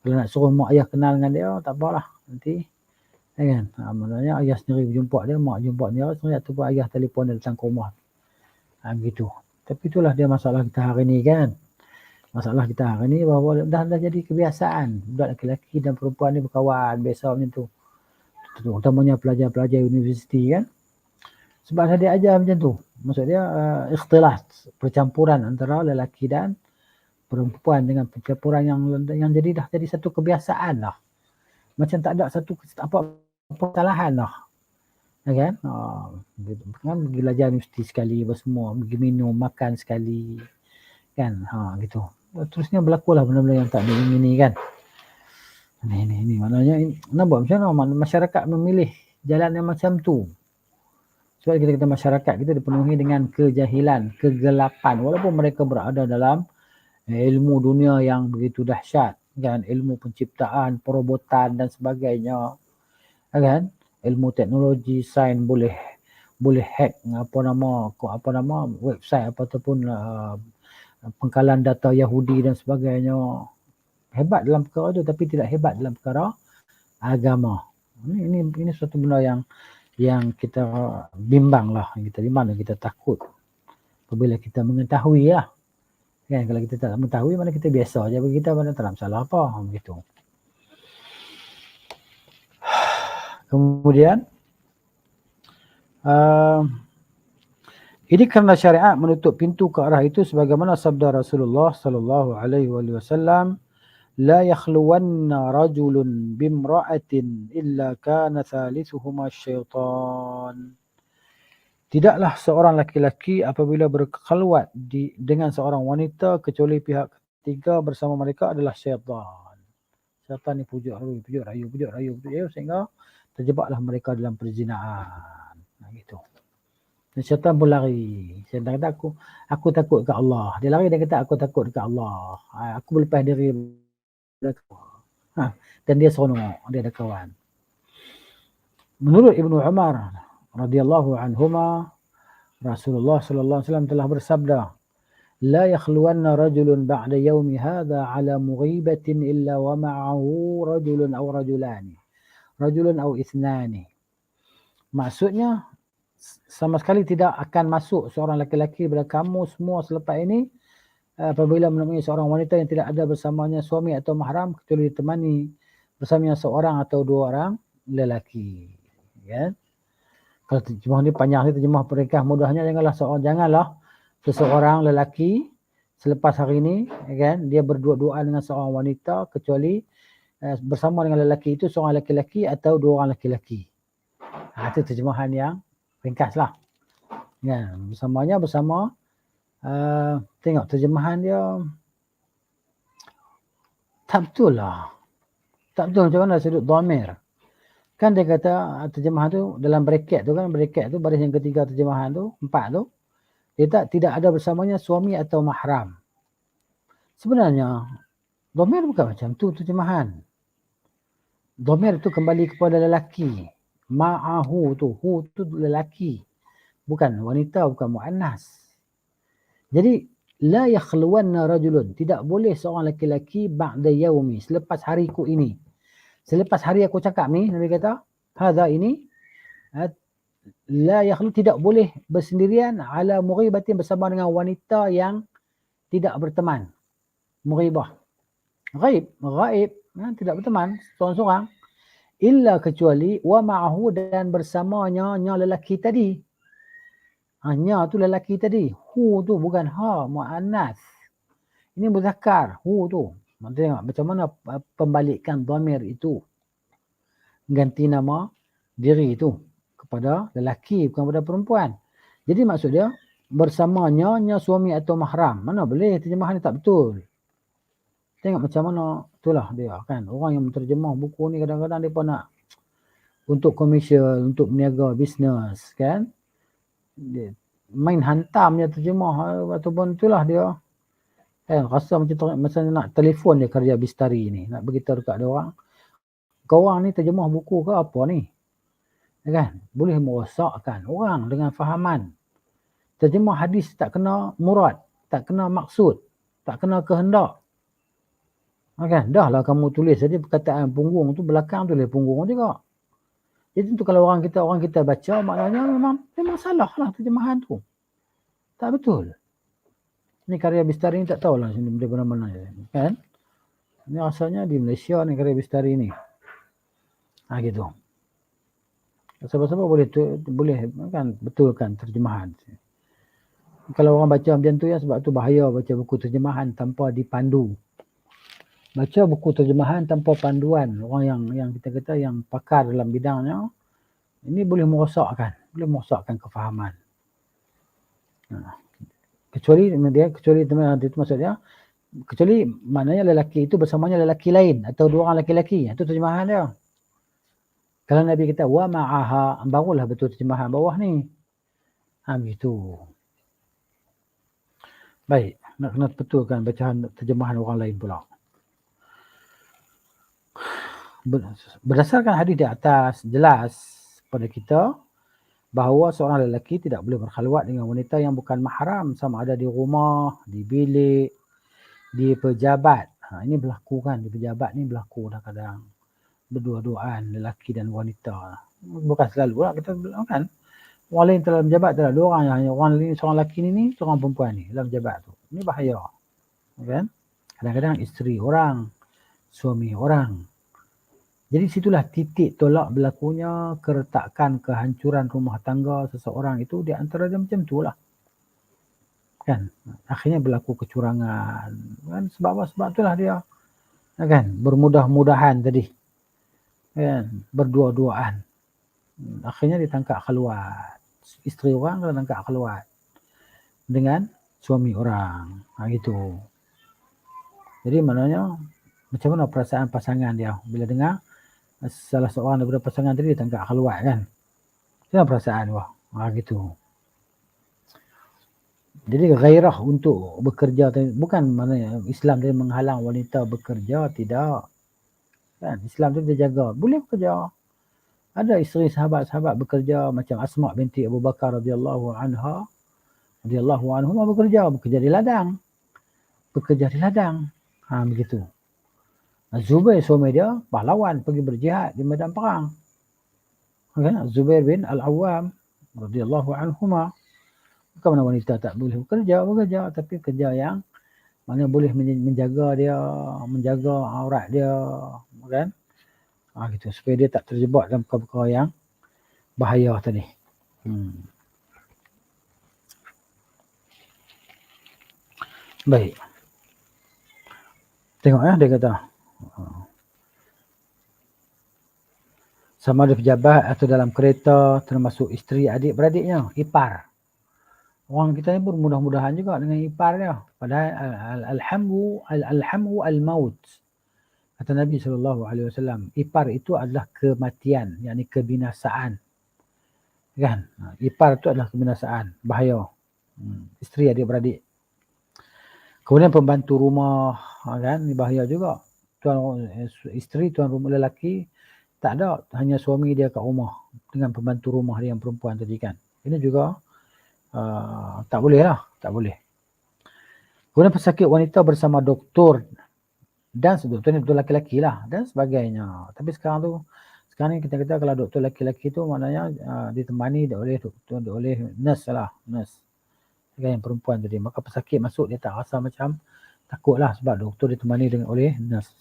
Kalau nak suruh mak ayah kenal dengan dia, tak apalah, nanti kan, maknanya ayah sendiri berjumpa dia, mak jumpa dia sendiri, ataupun ayah telefon dia datang ke rumah. Begitu. Tapi itulah dia masalah kita hari ni kan. Masalah kita hari ni bahawa dah jadi kebiasaan budak lelaki dan perempuan ni berkawan biasa macam tu. Utamanya pelajar-pelajar universiti kan. Sebab dia ajar macam tu. Maksud dia ikhtilat, percampuran antara lelaki dan perempuan dengan percampuran yang dah jadi satu kebiasaan lah. Macam tak ada satu apa kesalahan lah. Kan? Kan pergi belajar universiti sekali apa semua, pergi minum, makan sekali. Kan? Gitu. Terusnya berlakulah benda-benda yang tak diingini kan. Ini maknanya nak buat macam mana masyarakat memilih jalan yang macam tu. Sebab kita masyarakat kita dipenuhi dengan kejahilan, kegelapan. Walaupun mereka berada dalam ilmu dunia yang begitu dahsyat, kan, ilmu penciptaan, perobotan dan sebagainya, kan, ilmu teknologi, sains boleh hack apa nama website ataupun pengkalan data Yahudi dan sebagainya. Hebat dalam perkara itu, tapi tidak hebat dalam perkara agama. Ini suatu benda yang kita bimbang lah, kita bimbang dan kita takut apabila kita mengetahui lah. Kan, kalau kita tak mengetahui, mana kita biasa je bagi kita, mana tak ada masalah apa, begitu. Kemudian ini kerana syariat menutup pintu ke arah itu sebagaimana sabda Rasulullah sallallahu alaihi wasallam, la yakhluwanna rajulun bimra'atin illa kana thalithuhuma syaitan. Tidaklah seorang laki-laki apabila berkhalwat dengan seorang wanita kecuali pihak ketiga bersama mereka adalah syaitan. Syaitan ni pujuk rayu sehingga terjebaklah mereka dalam perzinahan. Gitu. Dan syaitan pun lari. Syaitan kata aku takut dekat Allah. Dia lari dia kata aku takut dekat Allah. Aku berlepas diri dan dia seronok, dia ada kawan. Menurut Ibnu Umar radhiyallahu anhuma, Rasulullah sallallahu alaihi wasallam telah bersabda, "La yakhluwanna rajulun ba'da yaumi hadha 'ala mughibatin illa wa ma'ahu rajulun aw rajulani. Rajulun aw ithnani." Maksudnya sama sekali tidak akan masuk seorang lelaki pada kamu semua selepas ini apabila menemui seorang wanita yang tidak ada bersamanya suami atau mahram kecuali ditemani bersamanya seorang atau dua orang lelaki. Ya. Kalau terjemah ni panjang ni, terjemah peringkah mudahnya janganlah seseorang lelaki selepas hari ini kan dia berdua-duaan dengan seorang wanita kecuali bersama dengan lelaki itu seorang lelaki atau dua orang lelaki. Itu terjemahan yang ringkaslah. Ya, bersamanya bersama tengok terjemahan dia tak betul lah. Tak betul macam mana sudut dhamir. Kan dia kata terjemahan tu dalam bracket tu kan, bracket tu baris yang ketiga terjemahan tu, 4 tu. Dia tidak ada bersamanya suami atau mahram. Sebenarnya dhamir bukan macam tu terjemahan. Dhamir tu kembali kepada lelaki. Ma'ahu tu, hu tu lelaki. Bukan wanita, bukan muannas. Jadi la yakhluwanna rajulun, tidak boleh seorang lelaki ba'da yaumi, selepas hariku ini. Selepas hari aku cakap ni, Nabi kata, hadza ini la yakhlu, tidak boleh bersendirian ala mughibatin, bersama dengan wanita yang tidak berteman. Mughibah. Ghaib, tidak berteman, seorang-seorang. Illa kecuali wa ma'ahu, dan bersamanya lelaki tadi. Nya tu lelaki tadi. Hu tu bukan ha, mu'annas. Ini muzakkar, hu tu. Tengok macam mana pembalikan dhamir itu. Ganti nama diri itu kepada lelaki, bukan kepada perempuan. Jadi maksud dia bersamanya suami atau mahram. Mana boleh, terjemahan ni tak betul. Tengok macam mana, itulah dia kan. Orang yang menterjemah buku ni kadang-kadang dia pun nak untuk komersial, untuk meniaga bisnes kan. Dia main hantam je terjemah ataupun itulah dia. Rasa macam nak telefon dia Karya Bistari ni, nak beritahu dekat dia orang, kau orang ni terjemah buku ke apa ni? Kan? Boleh merosakkan orang dengan fahaman. Terjemah hadis tak kena murad, tak kena maksud, tak kena kehendak. Kan? Dah lah kamu tulis jadi perkataan punggung tu belakang tulis punggung juga. Jadi tu kalau orang kita baca, maknanya memang salah lah terjemahan tu. Tak betul. Ni Karya Bistari ni tak tahulah dari mana-mana kan. Ni asalnya di Malaysia ni Karya Bistari ni. Gitu. Sebab-sebab boleh kan betulkan terjemahan. Kalau orang baca macam tu ya, sebab tu bahaya baca buku terjemahan tanpa dipandu. Baca buku terjemahan tanpa panduan orang yang kita kata yang pakar dalam bidangnya, ini boleh merosakkan kefahaman. Kecuali itu maksudnya, kecuali maknanya lelaki itu bersamanya lelaki lain atau dua orang lelaki. Itu terjemahan dia. Kalau Nabi kata wa ma'aha, barulah betul terjemahan bawah ni. Begitu. Baik, nak kena betulkan bacaan terjemahan orang lain pula. Berdasarkan hadis di atas, jelas pada kita bahawa seorang lelaki tidak boleh berkhalwat dengan wanita yang bukan mahram, sama ada di rumah, di bilik, di pejabat. Ini berlaku kan, di pejabat ni berlaku kadang-kadang. Berdua-duaan lelaki dan wanita. Bukan selalu lah kita kan. Orang lain dalam pejabat adalah dua orang, hanya orang lain, seorang lelaki ni, seorang perempuan ni dalam pejabat tu. Ini bahaya. Kan? Kadang-kadang isteri orang, suami orang. Jadi situlah titik tolak berlakunya keretakan kehancuran rumah tangga seseorang itu, di antara dia macam tu lah. Kan? Akhirnya berlaku kecurangan. Kan? Sebab itulah dia. Kan? Bermudah-mudahan tadi. Kan? Berdua-duaan. Akhirnya ditangkap khaluat. Isteri orang kena tangkap khaluat dengan suami orang. Gitu. Jadi maknanya macam mana perasaan pasangan dia bila dengar salah seorang daripada pasangan tadi ditangkap khaluat kan. Macam mana perasaan wah gitu. Jadi gairah untuk bekerja bukan maknanya Islam dia menghalang wanita bekerja, tidak. Kan Islam tu dia jaga, boleh bekerja. Ada isteri sahabat-sahabat bekerja macam Asma binti Abu Bakar radhiyallahu anha, radhiyallahu anhuma bekerja di ladang. Bekerja di ladang. Begitu. Zubair suami dia pahlawan pergi berjihad di medan perang. Kan? Zubair bin Al-Awwam radhiyallahu anhuma. Bukan mana wanita tak boleh bekerja, tapi kerja yang mana boleh menjaga dia, menjaga aurat dia, kan? Gitu supaya dia tak terjebak dalam perkara-perkara yang bahaya tadi. Baik. Tengok dia kata. Sama ada pejabat atau dalam kereta, termasuk isteri adik-beradiknya, ipar. Orang kita ni pun mudah-mudahan juga dengan ipar dia. Padahal alhamu al-maut. Kata Nabi SAW, ipar itu adalah kematian, yakni kebinasaan. Kan? Ipar itu adalah kebinasaan, bahaya. Isteri adik-beradik. Kemudian pembantu rumah, kan, bahaya juga. Isteri tuan rumah lelaki tak ada, hanya suami dia kat rumah dengan pembantu rumah dia yang perempuan tadi kan. Ini juga tak boleh lah, tak boleh. Kemudian pesakit wanita bersama doktor dan doktor ni doktor laki-laki lah dan sebagainya. Tapi sekarang ni kita kata kalau doktor laki-laki tu maknanya ditemani oleh doktor, oleh nurse lah, nurse. Yang perempuan tadi. Maka pesakit masuk dia tak rasa macam takut lah sebab doktor ditemani oleh nurse.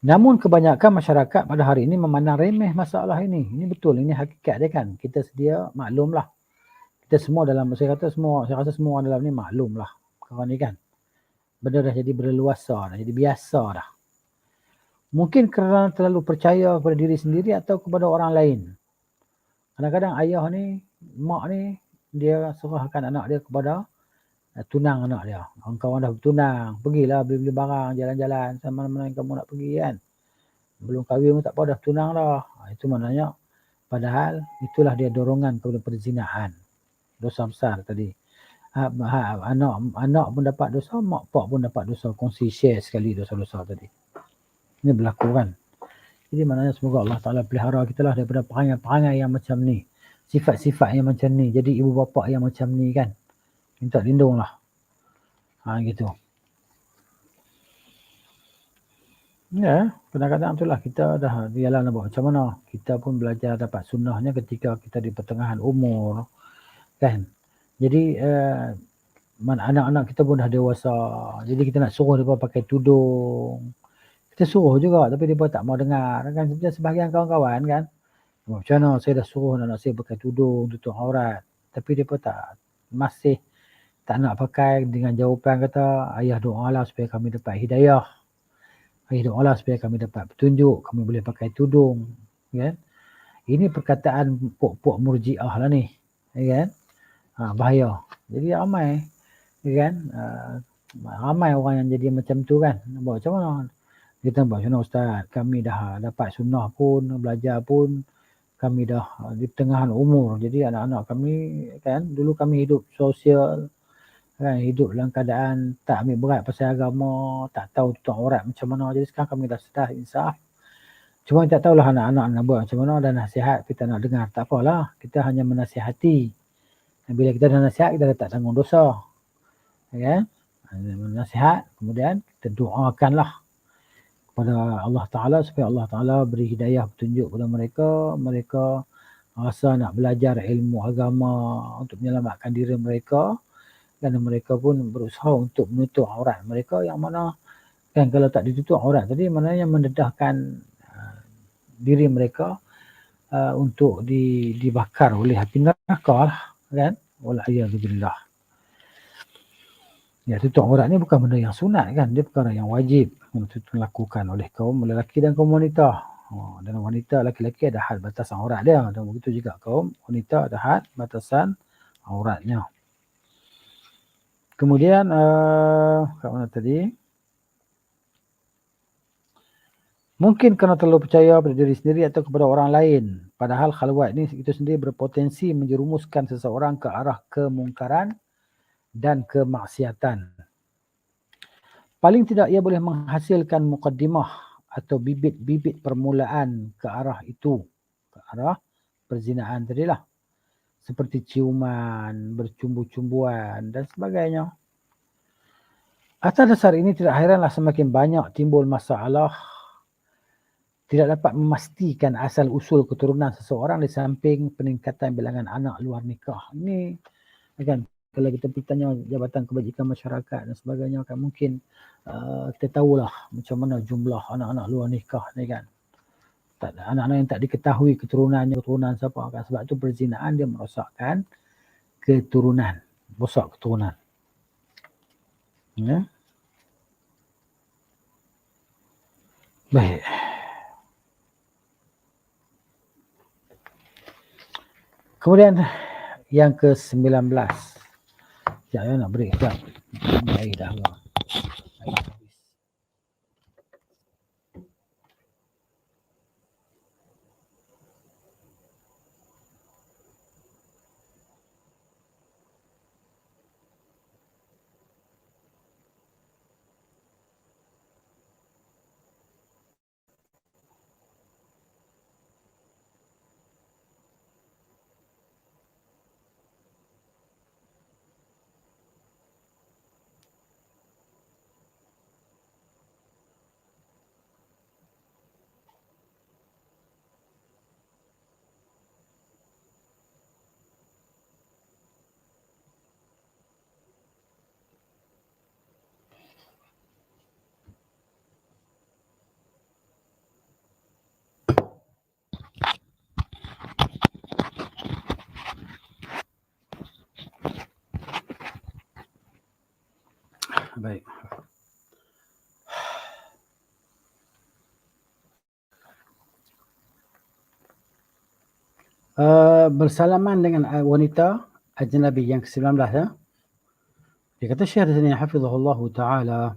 Namun kebanyakan masyarakat pada hari ini memandang remeh masalah ini. Ini betul, ini hakikat dia kan. Kita sedia maklum lah. Kita semua dalam, saya rasa semua dalam ni maklum lah. Perkara ni kan. Benda dah jadi berleluasa, dah jadi biasa dah. Mungkin kerana terlalu percaya kepada diri sendiri atau kepada orang lain. Kadang-kadang ayah ni, mak ni, dia serahkan anak dia kepada tunang anak dia. Kawan dah bertunang, pergilah beli-beli barang, jalan-jalan, sama mana yang kamu nak pergi kan. Belum kahwin pun tak apa, dah tunang dah. Itu maknanya, padahal itulah dia dorongan kepada perzinahan. Dosa besar tadi. Anak pun dapat dosa, mak pak pun dapat dosa. Kongsi share sekali dosa-dosa tadi. Ini berlaku kan. Jadi maknanya semoga Allah Ta'ala pelihara kita lah daripada perangai-perangai yang macam ni. Sifat-sifat yang macam ni. Jadi ibu bapa yang macam ni kan. Minta lindung lah. Gitu. Ya, kadang-kadang itulah kita dah dialah nak buat macam mana. Kita pun belajar dapat sunnahnya ketika kita di pertengahan umur. Kan. Jadi anak-anak kita pun dah dewasa. Jadi kita nak suruh mereka pakai tudung. Kita suruh juga tapi mereka tak mau dengar. Kan sebahagian kawan-kawan kan. Macam mana saya dah suruh anak saya pakai tudung, tutup aurat. Tapi mereka masih tak nak pakai dengan jawapan kata, ayah doalah supaya kami dapat hidayah. Ayah doalah supaya kami dapat petunjuk, kami boleh pakai tudung. Kan? Ini perkataan pok-pok murjiah lah ni. Kan? Bahaya. Jadi ramai. Kan? Ramai orang yang jadi macam tu kan. Buat macam mana? Kita buat macam mana Ustaz? Kami dah dapat sunnah pun, belajar pun. Kami dah di pertengahan umur. Jadi anak-anak kami kan, dulu kami hidup sosial. Kan, hidup dalam keadaan tak ambil berat pasal agama, tak tahu tutup aurat macam mana. Jadi sekarang kami dah sedar insaf. Cuma tak tahulah anak-anak nak buat macam mana dan nasihat kita nak dengar. Tak apalah, kita hanya menasihati. Dan bila kita dah nasihat, kita dah tak tanggung dosa. Ya? Nasihat, kemudian kita doakanlah kepada Allah Ta'ala supaya Allah Ta'ala beri hidayah petunjuk kepada mereka. Mereka rasa nak belajar ilmu agama untuk menyelamatkan diri mereka. Dan mereka pun berusaha untuk menutup aurat mereka yang mana kan kalau tak ditutup aurat tadi maknanya mendedahkan diri mereka untuk dibakar oleh api neraka lah kan. Wal'iyadzubillah. Ya, tutup aurat ni bukan benda yang sunat kan, dia perkara yang wajib untuk dilakukan oleh kaum lelaki dan kaum wanita. Dan wanita laki-laki ada had batasan aurat dia dan begitu juga kaum wanita ada had batasan auratnya. Kemudian kat mana tadi? Mungkin kerana terlalu percaya pada diri sendiri atau kepada orang lain. Padahal khalwat ini itu sendiri berpotensi menjerumuskan seseorang ke arah kemungkaran dan kemaksiatan. Paling tidak ia boleh menghasilkan mukaddimah atau bibit-bibit permulaan ke arah itu, ke arah perzinaan tadilah. Seperti ciuman, bercumbu-cumbuan dan sebagainya. Atas dasar ini tidak heranlah semakin banyak timbul masalah tidak dapat memastikan asal-usul keturunan seseorang di samping peningkatan bilangan anak luar nikah. Ini kan kalau kita pergi tanya Jabatan Kebajikan Masyarakat dan sebagainya kan mungkin kita tahulah macam mana jumlah anak-anak luar nikah ni kan. Anak-anak yang tak diketahui keturunan siapa kan. Sebab tu perzinaan dia merosakkan keturunan. Rosak keturunan. Ya. Baik. Kemudian yang ke-19. Sekejap ya, nak break sekejap. Air dah keluar. Air dah habis. Baik. Bersalaman dengan wanita ajnabi yang ke-19 ya. Dia kata Syekh di sini hafizahullah taala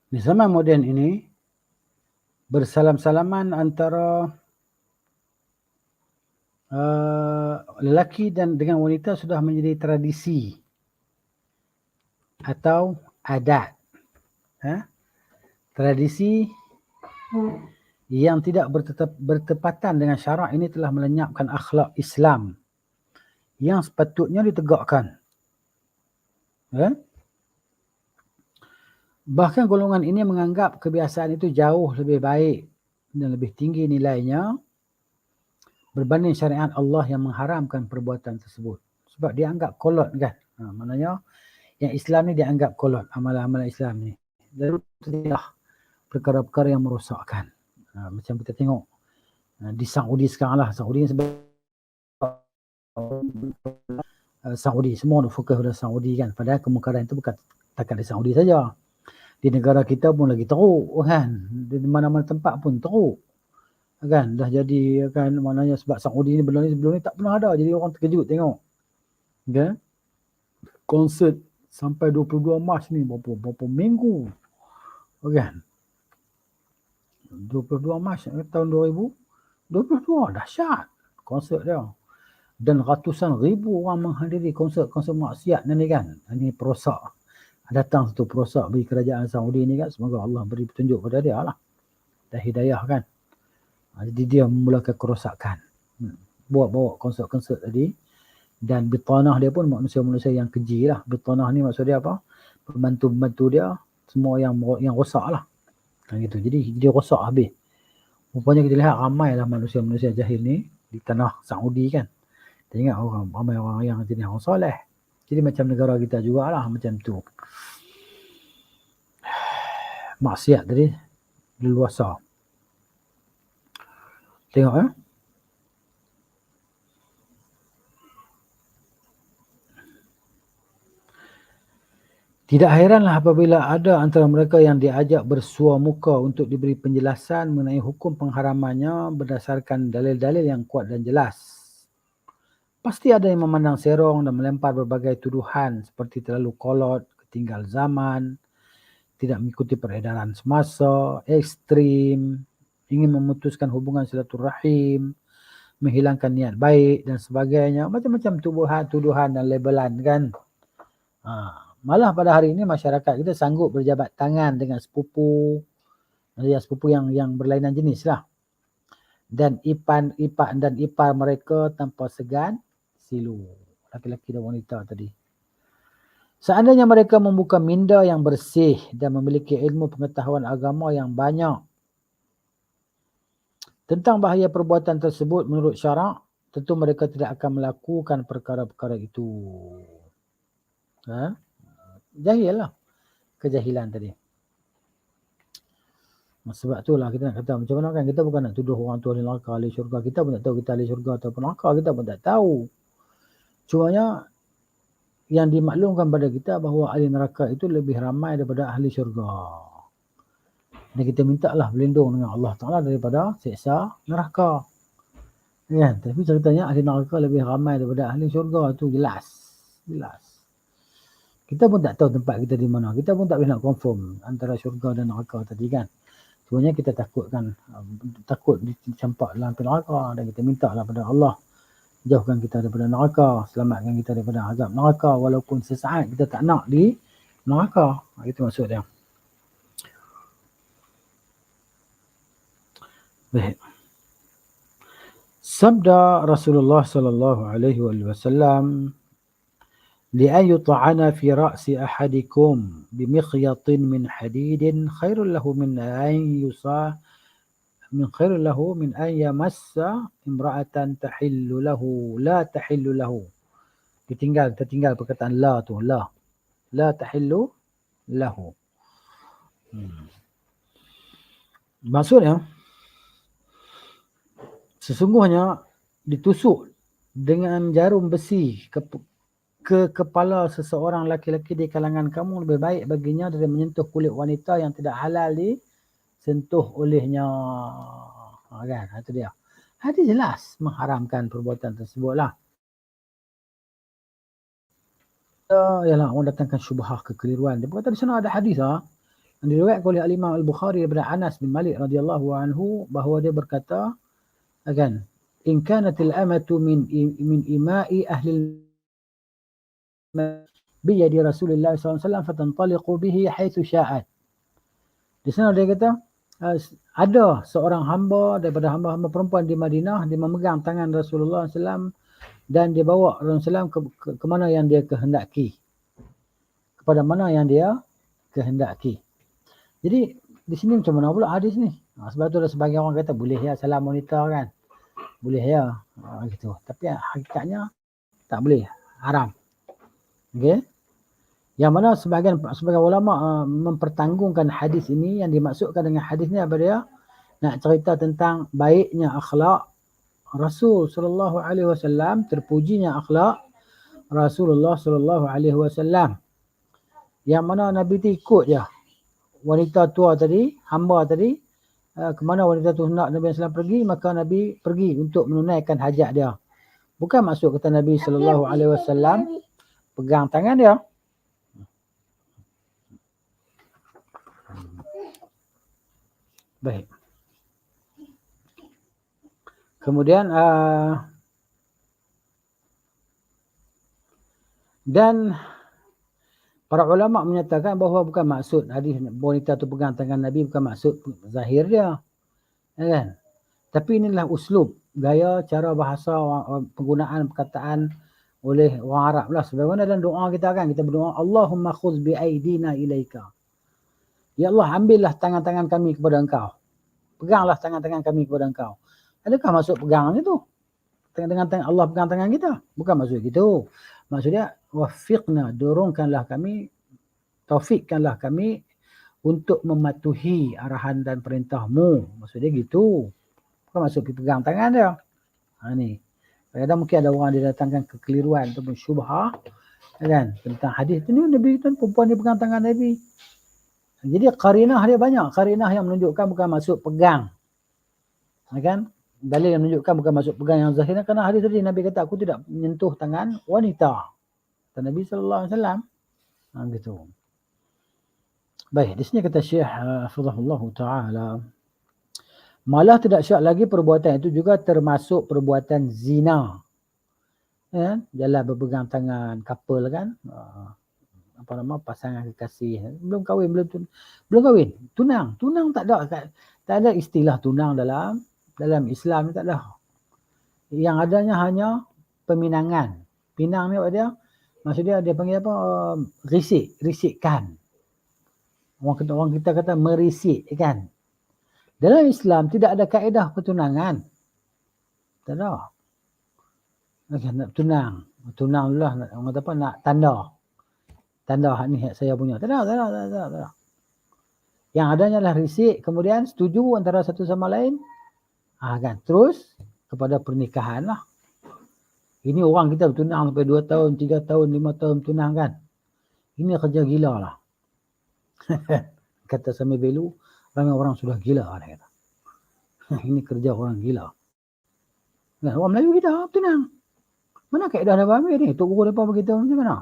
di zaman moden ini bersalam-salaman antara lelaki dan dengan wanita sudah menjadi tradisi atau adat. Tradisi yang tidak bertepatan dengan syarak ini telah melenyapkan akhlak Islam yang sepatutnya ditegakkan. Bahkan golongan ini menganggap kebiasaan itu jauh lebih baik dan lebih tinggi nilainya berbanding syariat Allah yang mengharamkan perbuatan tersebut. Sebab dia anggap kolot kan. Maknanya yang Islam ni dia anggap kolot, amalan-amalan Islam ni. Dan tidak perkara-perkara yang merosakkan. Macam kita tengok di Saudi sekarang lah. Saudi sebab Saudi, semua fokus pada Saudi kan. Padahal kemungkaran itu bukan takat di Saudi saja. Di negara kita pun lagi teruk kan. Di mana-mana tempat pun teruk. Kan dah jadi kan, maknanya sebab Saudi ni sebelum ni tak pernah ada, jadi orang terkejut tengok. Kan? Konsert sampai 22 Mac ni berapa minggu. Kan? 22 Mac tahun 2022 dahsyat konsert dia. Dan ratusan ribu orang menghadiri konsert maksiat ni kan. Ini perosak. Datang satu perosak bagi kerajaan Saudi ni kan. Semoga Allah beri petunjuk pada dia lah. Dan hidayah kan. Jadi dia memulakan kerosakan. Bawa konsert tadi. Dan bitanah dia pun manusia-manusia yang keji lah. Bitanah ni maksud dia apa? Pembantu-pembantu dia. Semua yang rosak lah. Gitu. Jadi dia rosak habis. Rupanya kita lihat ramai lah manusia-manusia jahil ni. Di tanah Saudi kan. Kita ingat ramai orang yang jenis orang soleh. Jadi macam negara kita jugalah macam tu. Maksiat tadi. Leluasa. Tengok Tidak heranlah apabila ada antara mereka yang diajak bersua muka untuk diberi penjelasan mengenai hukum pengharamannya berdasarkan dalil-dalil yang kuat dan jelas. Pasti ada yang memandang serong dan melempar berbagai tuduhan seperti terlalu kolot, ketinggal zaman, tidak mengikuti peredaran semasa, ekstrim, ingin memutuskan hubungan silaturahim, menghilangkan niat baik dan sebagainya, macam-macam tuduhan dan labelan kan. Malah pada hari ini masyarakat kita sanggup berjabat tangan dengan sepupu yang berlainan jenis lah. Dan ipar dan ipar mereka tanpa segan silu, laki-laki dan wanita tadi. Seandainya mereka membuka minda yang bersih dan memiliki ilmu pengetahuan agama yang banyak tentang bahaya perbuatan tersebut menurut syarak, tentu mereka tidak akan melakukan perkara-perkara itu. Jahil lah, kejahilan tadi. Sebab itulah kita nak kata macam mana kan, kita bukan nak tuduh orang tu ahli neraka, ahli syurga. Kita pun tak tahu kita ahli syurga atau neraka, kita pun tak tahu. Cumanya yang dimaklumkan pada kita bahawa ahli neraka itu lebih ramai daripada ahli syurga. Dan kita minta lah berlindung dengan Allah Ta'ala daripada siksa neraka. Kan? Tapi ceritanya ahli neraka lebih ramai daripada ahli syurga, itu jelas. Kita pun tak tahu tempat kita di mana. Kita pun tak boleh nak confirm antara syurga dan neraka tadi kan. Sebenarnya kita takut dicampak dalam neraka, dan kita minta lah pada Allah jauhkan kita daripada neraka, selamatkan kita daripada azab neraka, walaupun sesaat kita tak nak di neraka. Itu maksud dia. Baik. Sabda Rasulullah sallallahu alaihi wasallam, لأن يطعن في رأس أحدكم بمخيط من حديد خير له من أن يمس امرأة تحل له لا تحل له. Tertinggal perkataan la tu, la tahillu lahu. Maksudnya sesungguhnya ditusuk dengan jarum besi ke kepala seseorang laki-laki di kalangan kamu lebih baik baginya dari menyentuh kulit wanita yang tidak halal disentuh olehnya. Kan? Itu dia. Hadis jelas mengharamkan perbuatan tersebut lah. Ialah orang datangkan syubhah, kekeliruan. Dia berkata di sana ada hadis yang diriwayatkan oleh Al-Imam Al-Bukhari daripada Anas bin Malik radhiyallahu anhu bahawa dia berkata, kan, in kanatil amatu min ima'i ahli biyadi Rasulullah SAW fatantaliqu bihi haitsu sya'at. Di sana dia kata ada seorang hamba daripada hamba-hamba perempuan di Madinah, dia memegang tangan Rasulullah SAW dan dia bawa Rasulullah SAW ke mana yang dia kehendaki, kepada mana yang dia kehendaki. Jadi di sini macam mana pula hadis ni? Sebab tu ada sebagian orang kata boleh ya salam wanita kan, boleh ya gitu. Tapi hakikatnya tak boleh, haram. Okay. Yang mana sebagian ulama mempertanggungkan hadis ini, yang dimaksudkan dengan hadis ni apa dia? Nak cerita tentang baiknya akhlak Rasul sallallahu alaihi wasallam, terpujinya akhlak Rasulullah sallallahu alaihi wasallam. Yang mana Nabi tu ikut je wanita tua tadi, hamba tadi, ke mana wanita tu hendak Nabi sallallahu pergi, maka Nabi pergi untuk menunaikan hajat dia. Bukan maksud kata Nabi sallallahu alaihi wasallam pegang tangan dia. Baik. Kemudian dan para ulama menyatakan bahawa bukan maksud hadis wanita tu pegang tangan Nabi, bukan maksud zahir dia, kan? Tapi inilah uslub, gaya, cara bahasa, penggunaan perkataan oleh orang Arab lah. Sebagaimana dalam doa kita kan, kita berdoa Allahumma khudh bi aidina ilaika. Ya Allah, ambillah tangan-tangan kami kepada engkau. Peganglah tangan-tangan kami kepada engkau. Adakah maksud pegang itu? Tangan Allah pegang tangan kita? Bukan maksud gitu. Maksudnya wafiqna, dorongkanlah kami, taufikkanlah kami untuk mematuhi arahan dan perintahmu. Maksudnya gitu. Bukan maksud pegang tangan dia. Ni. Kadang mungkin ada orang dia datangkan kekeliruan ataupun syubhah kan tentang hadis tu ni, Nabi tu perempuan dia pegang tangan Nabi. Jadi qarinah dia banyak, qarinah yang menunjukkan bukan maksud pegang. Kan? Dalil yang menunjukkan bukan maksud pegang yang zahirnya, kerana hadis tadi Nabi kata aku tidak menyentuh tangan wanita. Kata Nabi sallallahu alaihi wasallam. Gitu. Baik, di sini kata Syekh hafizahullah taala, malah tidak syak lagi perbuatan itu juga termasuk perbuatan zina. Ya, jalan berpegang tangan couple kan, apa nama, pasangan kekasih, belum kahwin, belum kahwin, tunang tak ada istilah tunang dalam Islam ni, tak ada. Yang adanya hanya peminangan. Pinang ni apa dia? Maksud dia panggil apa? Risikkan. Orang kita kata merisik kan. Dalam Islam tidak ada kaedah pertunangan. Tak ada. Nak tunang dulu lah, orang kata apa, nak tanda hak ni hak saya punya. Tak ada. Yang adanya lah risik, kemudian setuju antara satu sama lain, kan, terus kepada pernikahan lah. Ini orang kita bertunang sampai 2 tahun, 3 tahun, 5 tahun bertunang kan. Ini kerja gila lah. Kata Sami Belu, ramai orang sudah gila, dia kata. Ini kerja orang gila. Nah, orang Melayu kita bertunang. Mana kaedah dah faham ni? Tok guru depan beritahu macam mana?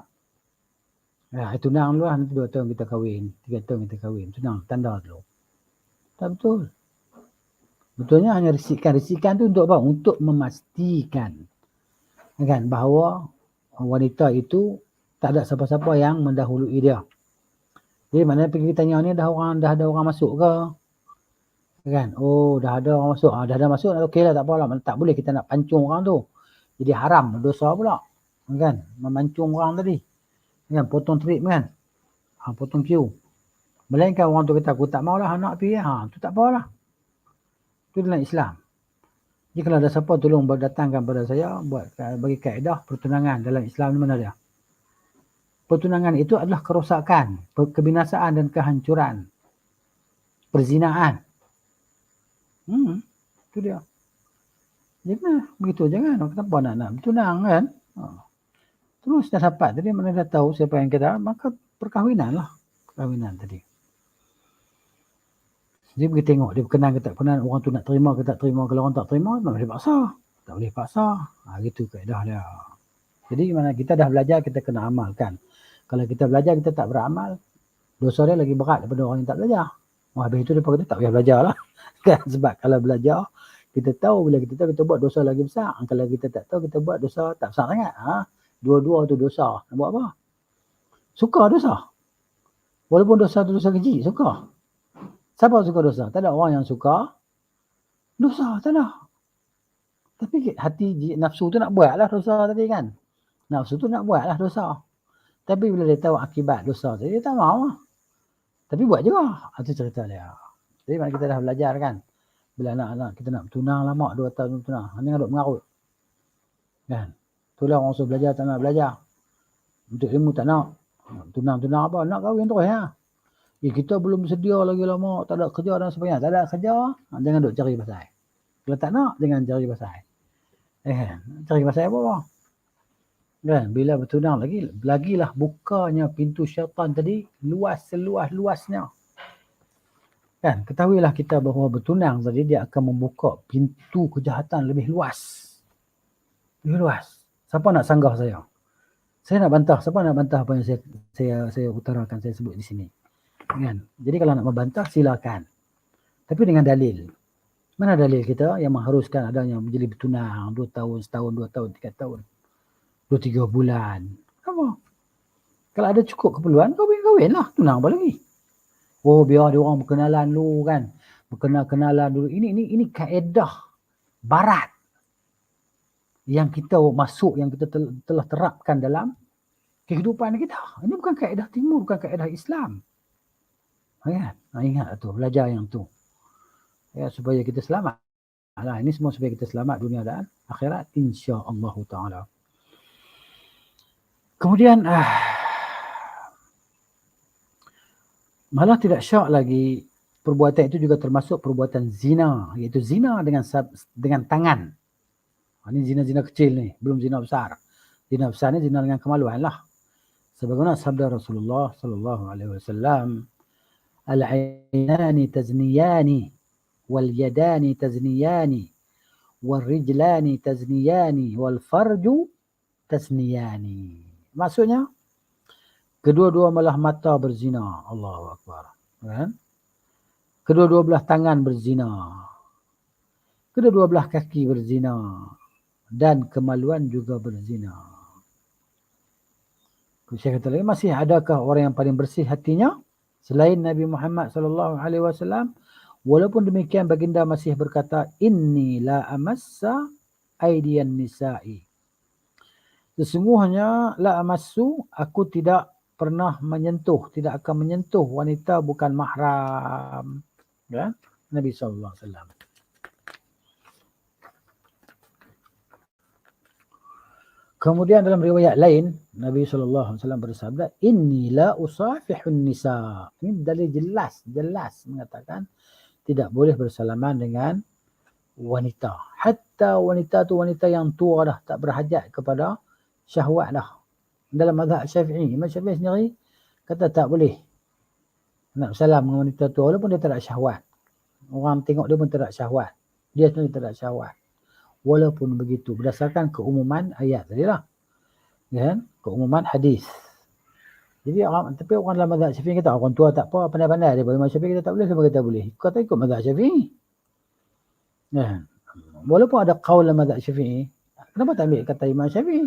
Tunang dulu lah, nanti 2 tahun kita kahwin, 3 tahun kita kahwin. Tunang, tanda dulu. Tak betul. Betulnya hanya risikan. Risikan tu untuk apa? Untuk memastikan kan, bahawa wanita itu tak ada siapa-siapa yang mendahului dia. Jadi maknanya pergi tanya ni, dah ada orang masuk ke? Kan? Oh, dah ada orang masuk. Dah ada masuk, okey lah, tak apalah. Tak boleh kita nak pancung orang tu. Jadi haram, dosa pula. Kan? Memancung orang tadi. Kan? Potong trip kan? Potong queue. Melainkan orang tu kata, aku tak maulah anak pergi. Tu tak apalah. Itu dalam Islam. Jadi kalau ada siapa tolong datangkan pada saya, buat bagi kaedah pertunangan dalam Islam ni mana dia? Pertunangan itu adalah kerosakan, kebinasaan dan kehancuran. Perzinaan. Itu dia. Jangan begitu, jangan. Kenapa nak bertunang kan? Terus dah dapat tadi, mana dah tahu siapa yang kita, maka perkahwinan lah. Perkahwinan tadi. Dia pergi tengok, dia berkenan ke tak berkenan, orang tu nak terima ke tak terima. Kalau orang tak terima, tak boleh paksa. Tak boleh paksa. Gitu kaedah dia. Jadi mana kita dah belajar, kita kena amalkan. Kalau kita belajar, kita tak beramal, dosa dia lagi berat daripada orang yang tak belajar. Habis itu dia kata tak payah belajar lah. Kan? Sebab kalau belajar, kita tahu, bila kita tahu, kita buat dosa lagi besar. Kalau kita tak tahu, kita buat dosa tak besar sangat. Dua-dua tu dosa. Nak buat apa? Suka dosa. Walaupun dosa tu dosa kecil, suka. Siapa suka dosa? Tak ada orang yang suka dosa, tak ada. Tapi hati nafsu tu nak buat lah dosa tadi kan. Nafsu tu nak buat lah dosa. Tapi bila dia tahu akibat dosa tadi, dia tak mahu lah. Tapi buat juga. Itu cerita dia. Jadi mana kita dah belajar kan. Bila anak-anak kita nak bertunang lama, 2 tahun bertunang. Ini ngaduk mengarut. Kan. Itulah orang suruh belajar, tak nak belajar. Untuk ilmu tak nak. Tunang-tunang apa? Nak kahwin terus ya. Kita belum sedia lagi lama, tak ada kerja dan sebagainya. Tak ada kerja, jangan duk cari pasal. Kalau tak nak, jangan cari pasal. Cari pasal apa? Kan, bila bertunang lagilah bukanya pintu syaitan tadi luas seluas-luasnya. Kan, ketahuilah kita bahawa bertunang tadi dia akan membuka pintu kejahatan lebih luas. Lebih luas. Siapa nak sanggah saya? Saya nak bantah. Siapa nak bantah apa yang saya utarakan, saya sebut di sini? Kan? Jadi kalau nak membantah, silakan. Tapi dengan dalil. Mana dalil kita yang mengharuskan adanya menjadi bertunang 2 tahun, setahun, 2 tahun, 3 tahun, 2-3 bulan. Apa? Kalau ada cukup keperluan, kahwin lah. Tunang apa lagi? Oh, biar dia orang berkenalan dulu kan. Berkenalan dulu. Ini kaedah barat yang kita masuk, yang kita telah terapkan dalam kehidupan kita. Ini bukan kaedah timur, bukan kaedah Islam. Ya, ingat tu, belajar yang tu. Ya, supaya kita selamat. Ini semua supaya kita selamat dunia dan akhirat, insya-Allah taala. Kemudian malah tidak syak lagi perbuatan itu juga termasuk perbuatan zina, iaitu zina dengan tangan. Ini zina kecil ni, belum zina besar. Zina besar ni zina dengan kemaluan lah. Sebagaimana sabda Rasulullah sallallahu alaihi wasallam, al-'ainani tazniyani wal yadani tazniyani wal rijlani tazniyani wal farju tazniyani. Maksudnya kedua-dua malah mata berzina. Allahu akbar. Kan? Kedua-dua belah tangan berzina. Kedua-dua belah kaki berzina. Dan kemaluan juga berzina. Saya kata lagi, masih adakah orang yang paling bersih hatinya selain Nabi Muhammad SAW? Walaupun demikian baginda masih berkata, inni la amassa aidian nisa'i. Sesungguhnya la amassu, aku tidak pernah menyentuh, tidak akan menyentuh wanita bukan mahram. Ya? Nabi SAW. Kemudian dalam riwayat lain, Nabi SAW bersabda, inni la usafihun nisa. Ini dalil jelas mengatakan tidak boleh bersalaman dengan wanita. Hatta wanita tu wanita yang tua dah, tak berhajat kepada syahwat dah. Dalam mazhab Syafi'i, Imam Syafi'i sendiri kata tak boleh nak salam dengan wanita tua walaupun dia tak ada syahwat. Orang tengok dia pun tak ada syahwat. Dia sendiri tak ada syahwat. Walaupun begitu, berdasarkan keumuman ayat tadi lah. Ya, keumuman hadis. Jadi tapi orang dalam mazhab Syafi'i kata orang tua tak apa, pandai-pandai dia boleh. Imam Syafi'i kata tak boleh, dia kata boleh. Kata ikut mazhab Syafi'i. Ya. Walaupun ada qaul dalam mazhab Syafi'i, kenapa tak ambil kata Imam Syafi'i?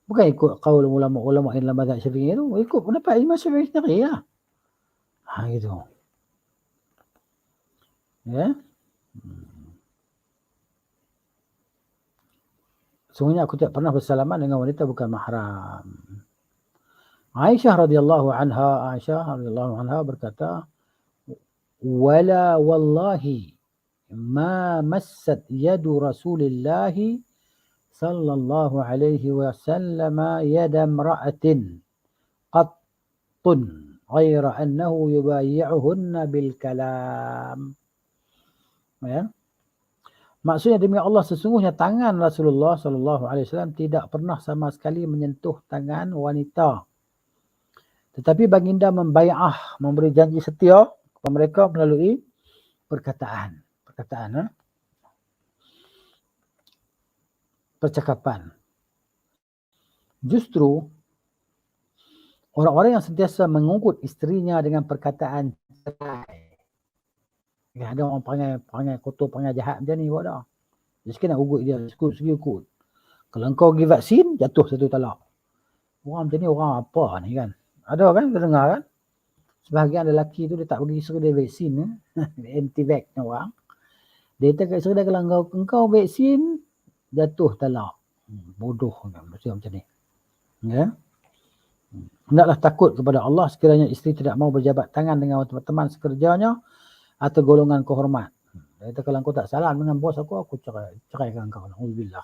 Bukan ikut qaul ulama-ulama yang dalam mazhab Syafi'i tu, ikut pendapat Imam Syafi'i sendiri lah. Gitu. Ya. Sungguhnya aku tidak pernah bersalaman dengan wanita bukan mahram. Aisyah radhiyallahu anha berkata, wala wallahi ma massat yadu Rasulillahi sallallahu alaihi wasallam yada imra'atin qattun ghaira annahu yubayyi'uhunna bil kalam. Ya. Maksudnya demi Allah, sesungguhnya tangan Rasulullah SAW tidak pernah sama sekali menyentuh tangan wanita. Tetapi baginda membai'ah, memberi janji setia kepada mereka melalui perkataan. Percakapan. Justru orang-orang yang sentiasa mengugut isterinya dengan perkataan cerai. Ya, ada orang perangai kotor, perangai jahat macam ni buat dah. Dia sikit nak ugut dia, segi ugut. Kalau kau pergi vaksin, jatuh satu talak. Orang macam ni orang apa ni kan? Ada kan, kita dengar kan? Sebahagian lelaki tu dia tak bagi isteri dia vaksin. Anti-vax ni orang. Dia kata kat isteri dia, kalau engkau vaksin, jatuh talak. Bodoh kan, macam ni. Ya? Hendaklah takut kepada Allah sekiranya isteri tidak mau berjabat tangan dengan teman sekerjanya atau golongan kehormat. Dia kata kalau kau tak salam dengan bos aku ceraikan kau. Alhamdulillah.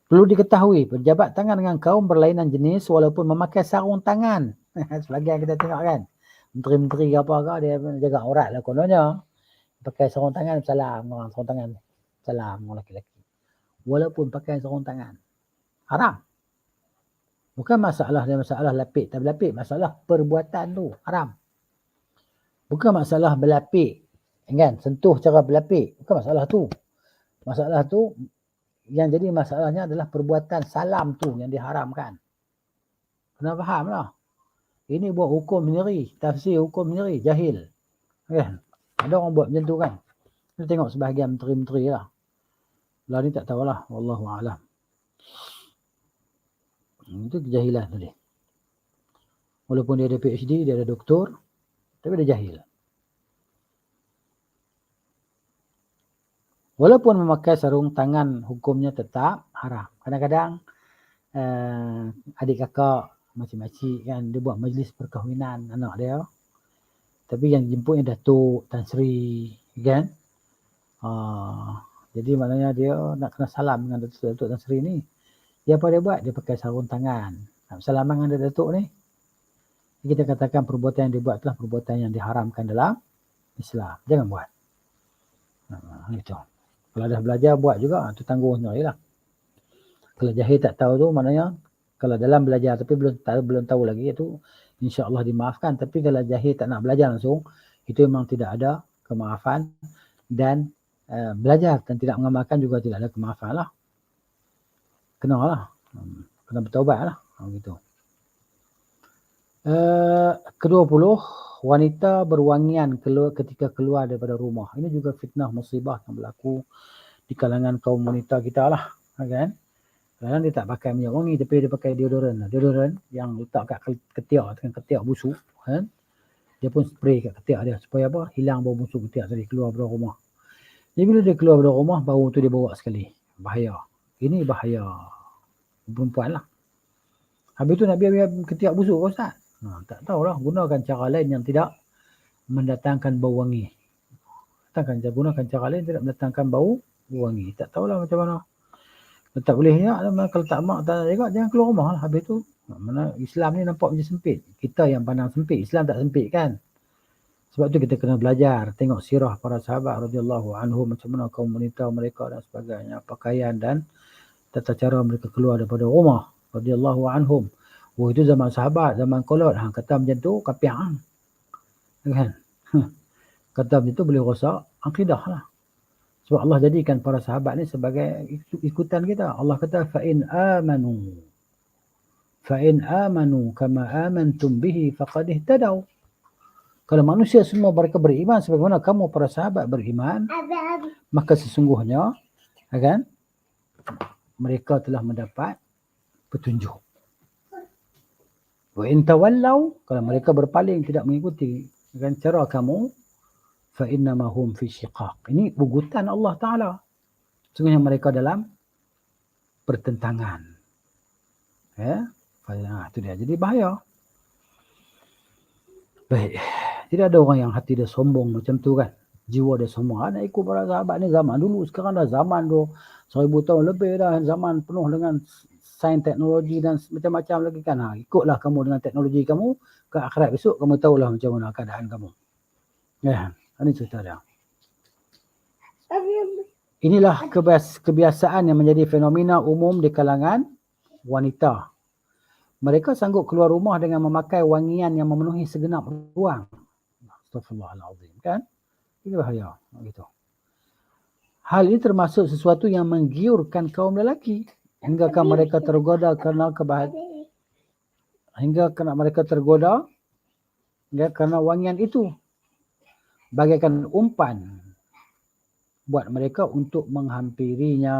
Perlu diketahui, berjabat tangan dengan kaum berlainan jenis walaupun memakai sarung tangan. Sebagian kita tengok kan, menteri-menteri apa ke, dia jaga aurat lah kononnya. Pakai sarung tangan, salam orang sarung tangan. Salam orang lelaki. Walaupun pakai sarung tangan. Haram. Bukan masalah lapik tak berlapik, masalah perbuatan tu haram. Bukan masalah berlapik, kan? Sentuh cara berlapik, bukan masalah tu. Masalah tu, yang jadi masalahnya adalah perbuatan salam tu yang diharamkan. Kena faham lah. Ini buat hukum sendiri, tafsir hukum sendiri, jahil. Kan? Ada orang buat macam tu kan. Kita tengok sebahagian menteri-menteri lah. Lah ni tak tahulah, wallahu'alam. Itu kejahilan tadi. Walaupun dia ada PhD, dia ada doktor, tapi dia jahil. Walaupun memakai sarung tangan, hukumnya tetap haram. Kadang-kadang adik kakak, makcik-makcik kan, dia buat majlis perkahwinan anak dia. Tapi yang jemputnya Datuk, Tan Sri, kan? Jadi maknanya dia nak kena salam dengan Datuk Tan Sri ni. Dia apa dia buat? Dia pakai sarung tangan. Nak salaman dengan Datuk ni. Kita katakan perbuatan yang dia buat adalah perbuatan yang diharamkan dalam Islam. Jangan buat. Gitu. Kalau dah belajar buat juga, itu tanggung sendiri lah. Kalau jahil tak tahu tu maknanya kalau dalam belajar tapi belum tahu lagi, itu insya-Allah dimaafkan. Tapi kalau jahil tak nak belajar langsung, itu memang tidak ada kemaafan, dan belajar dan tidak mengamalkan juga tidak ada kemaafan lah. Kena bertaubat lah. Gitu. ke-20, wanita berwangian ketika keluar daripada rumah. Ini juga fitnah musibah yang berlaku di kalangan kaum wanita kita lah, kan? Kadang dia tak pakai minyak wangi tapi dia pakai deodoran. Deodoran yang letak kat ketiak dengan ketiak busuk, kan? Dia pun spray kat ketiak dia supaya apa? Hilang bau busuk ketiak tadi keluar dari rumah. Jadi bila dia keluar dari rumah, bau tu dia bawa sekali. Bahaya. Ini bahaya perempuan lah. Habis tu nak biar ketiak busuk ke Ustaz? Tak tahulah. Gunakan cara lain yang tidak mendatangkan bau wangi. Gunakan cara lain tidak mendatangkan bau wangi. Tak tahulah macam mana. Tak boleh ya, kalau tak mak tak jaga, jangan keluar rumah lah. Habis tu, mana Islam ni nampak macam sempit. Kita yang pandang sempit, Islam tak sempit kan. Sebab tu kita kena belajar, tengok sirah para sahabat radhiyallahu anhum, macam mana kaum wanita mereka dan sebagainya, pakaian dan tata cara mereka keluar daripada rumah radhiyallahu anhum. Oh, itu zaman sahabat, zaman kolot. Kata macam tu, kapiang. Kan? Kata macam tu boleh rosak akidah lah. Sebab Allah jadikan para sahabat ni sebagai ikutan kita. Allah kata, فَإِنْ آمَنُوا كَمَا آمَنْتُمْ بِهِ فَقَدْ اهْتَدَوْا. Kalau manusia semua mereka beriman sebagaimana kamu para sahabat beriman, maka sesungguhnya kan, mereka telah mendapat petunjuk. وَإِنْ تَوَلَّوْا, kalau mereka berpaling tidak mengikuti dengan cara kamu, فَإِنَّمَا هُمْ فِي شِقَاقٍ. Ini ugutan Allah Ta'ala. Sungguhnya mereka dalam pertentangan. Ya, itu dia. Jadi bahaya. Baik. Tidak ada orang yang hati dia sombong macam tu kan. Jiwa dia sombong. Nak ikut para sahabat ni zaman dulu. Sekarang dah zaman tu 1000 tahun lebih dah. Zaman penuh dengan sains teknologi dan macam-macam lagi kan. Ikutlah kamu dengan teknologi kamu. Ke akhirat besok kamu tahulah macam mana keadaan kamu. Ya. Ini cerita dia. Inilah kebiasaan yang menjadi fenomena umum di kalangan wanita. Mereka sanggup keluar rumah dengan memakai wangian yang memenuhi segenap ruang. Astaghfirullahaladzim. Kan? Ini bahaya. Gitu. Hal ini termasuk sesuatu yang menggiurkan kaum lelaki. Hinggakan mereka tergoda kerana kerana wangian itu. Bagaikan umpan buat mereka untuk menghampirinya.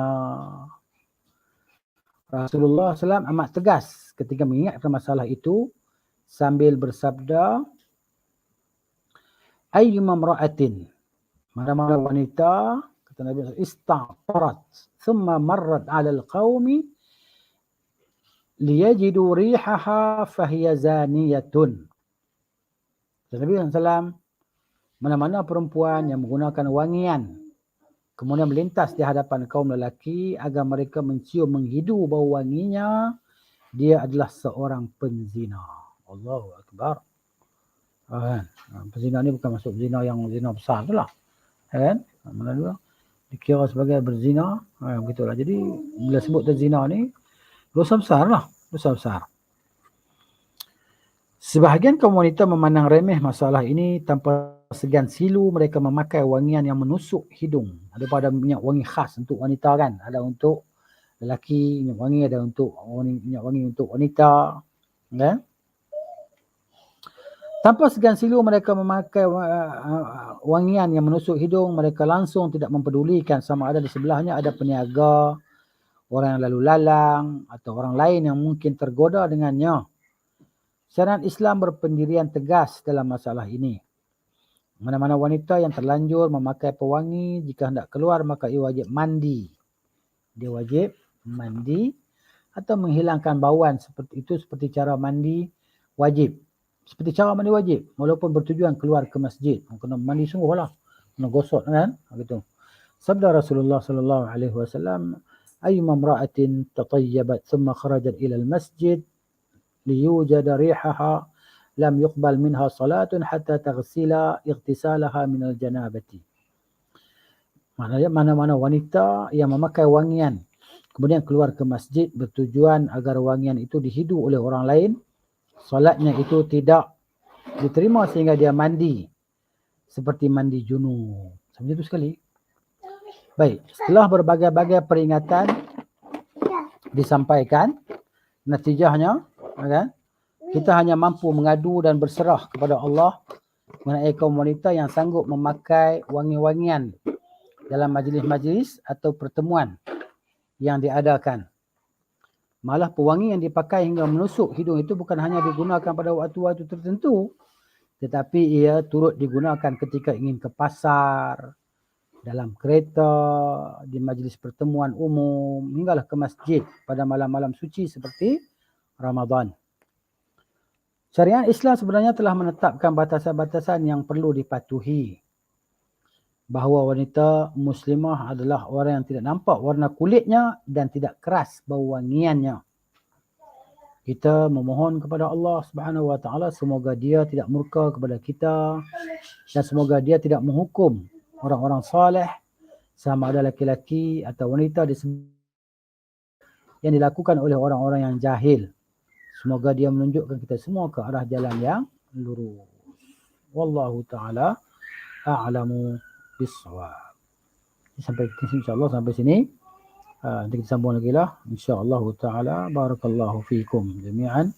Rasulullah SAW amat tegas ketika mengingatkan masalah itu sambil bersabda, ayyuma imra'atin, mana-mana wanita, kata Nabi, ista'tarat thumma marrat 'ala al-qaumi liyajidu rihaha fahiya zaniyatun. Kata Nabi SAW, mana-mana perempuan yang menggunakan wangian kemudian melintas di hadapan kaum lelaki agar mereka mencium menghidu bau wanginya, dia adalah seorang penzina. Allahu Akbar. Penzina ni bukan masuk zina yang zina besar tu lah. Kan? Mana dua? Dikira sebagai berzina. Begitulah. Jadi bila sebut zina ni, dosa besar lah. Dosa besar. Sebahagian kaum wanita memandang remeh masalah ini tanpa segan silu mereka memakai wangian yang menusuk hidung. Ada pada minyak wangi khas untuk wanita kan. Ada untuk lelaki minyak wangi, ada untuk minyak wangi untuk wanita. Kan? Tanpa segan silu mereka memakai wangian yang menusuk hidung. Mereka langsung tidak mempedulikan sama ada di sebelahnya ada peniaga, orang yang lalu lalang atau orang lain yang mungkin tergoda dengannya. Syariat Islam berpendirian tegas dalam masalah ini. Mana-mana wanita yang terlanjur memakai pewangi, jika hendak keluar maka ia wajib mandi. Dia wajib mandi atau menghilangkan bauan seperti itu seperti cara mandi wajib. Seperti cara mandi wajib walaupun bertujuan keluar ke masjid. Kena mandi sungguh lah. Kena gosok kan? Begitu. Sabda Rasulullah sallallahu alaihi wasallam, ayyuma imra'atin tatayyabat thumma kharajat ila al-masjid liyujada rihaha lam yuqbal minha salatun hatta taghsila ightisalaha minal janabati. Maknanya mana-mana wanita yang memakai wangian kemudian keluar ke masjid bertujuan agar wangian itu dihidu oleh orang lain, salatnya itu tidak diterima sehingga dia mandi seperti mandi junub. Sampai itu sekali. Baik, setelah berbagai-bagai peringatan disampaikan, natijahnya kan? Kita hanya mampu mengadu dan berserah kepada Allah mengenai kaum wanita yang sanggup memakai wangi-wangian dalam majlis-majlis atau pertemuan yang diadakan. Malah pewangi yang dipakai hingga menusuk hidung itu bukan hanya digunakan pada waktu-waktu tertentu, tetapi ia turut digunakan ketika ingin ke pasar, dalam kereta, di majlis pertemuan umum, hinggalah ke masjid pada malam-malam suci seperti Ramadan. Syariat Islam sebenarnya telah menetapkan batasan-batasan yang perlu dipatuhi. Bahawa wanita muslimah adalah orang yang tidak nampak warna kulitnya dan tidak keras bau wangiannya. Kita memohon kepada Allah Subhanahu Wa Taala semoga Dia tidak murka kepada kita dan semoga Dia tidak menghukum orang-orang saleh sama ada laki-laki atau wanita yang dilakukan oleh orang-orang yang jahil. Semoga Dia menunjukkan kita semua ke arah jalan yang lurus. Wallahu taala a'lamu bis-shawab. Sampai insya-Allah sampai sini. Nanti kita sambung lagi lah insya-Allah taala. Barakallahu fiikum jami'an.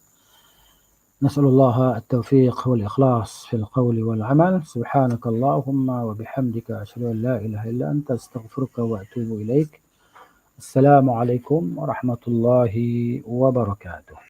نسأل الله التوفيق والإخلاص في القول والعمل. سبحانك اللهم وبحمدك أشهد أن لا إله إلا أنت أستغفرك وأتوب إليك. السلام عليكم ورحمة الله وبركاته.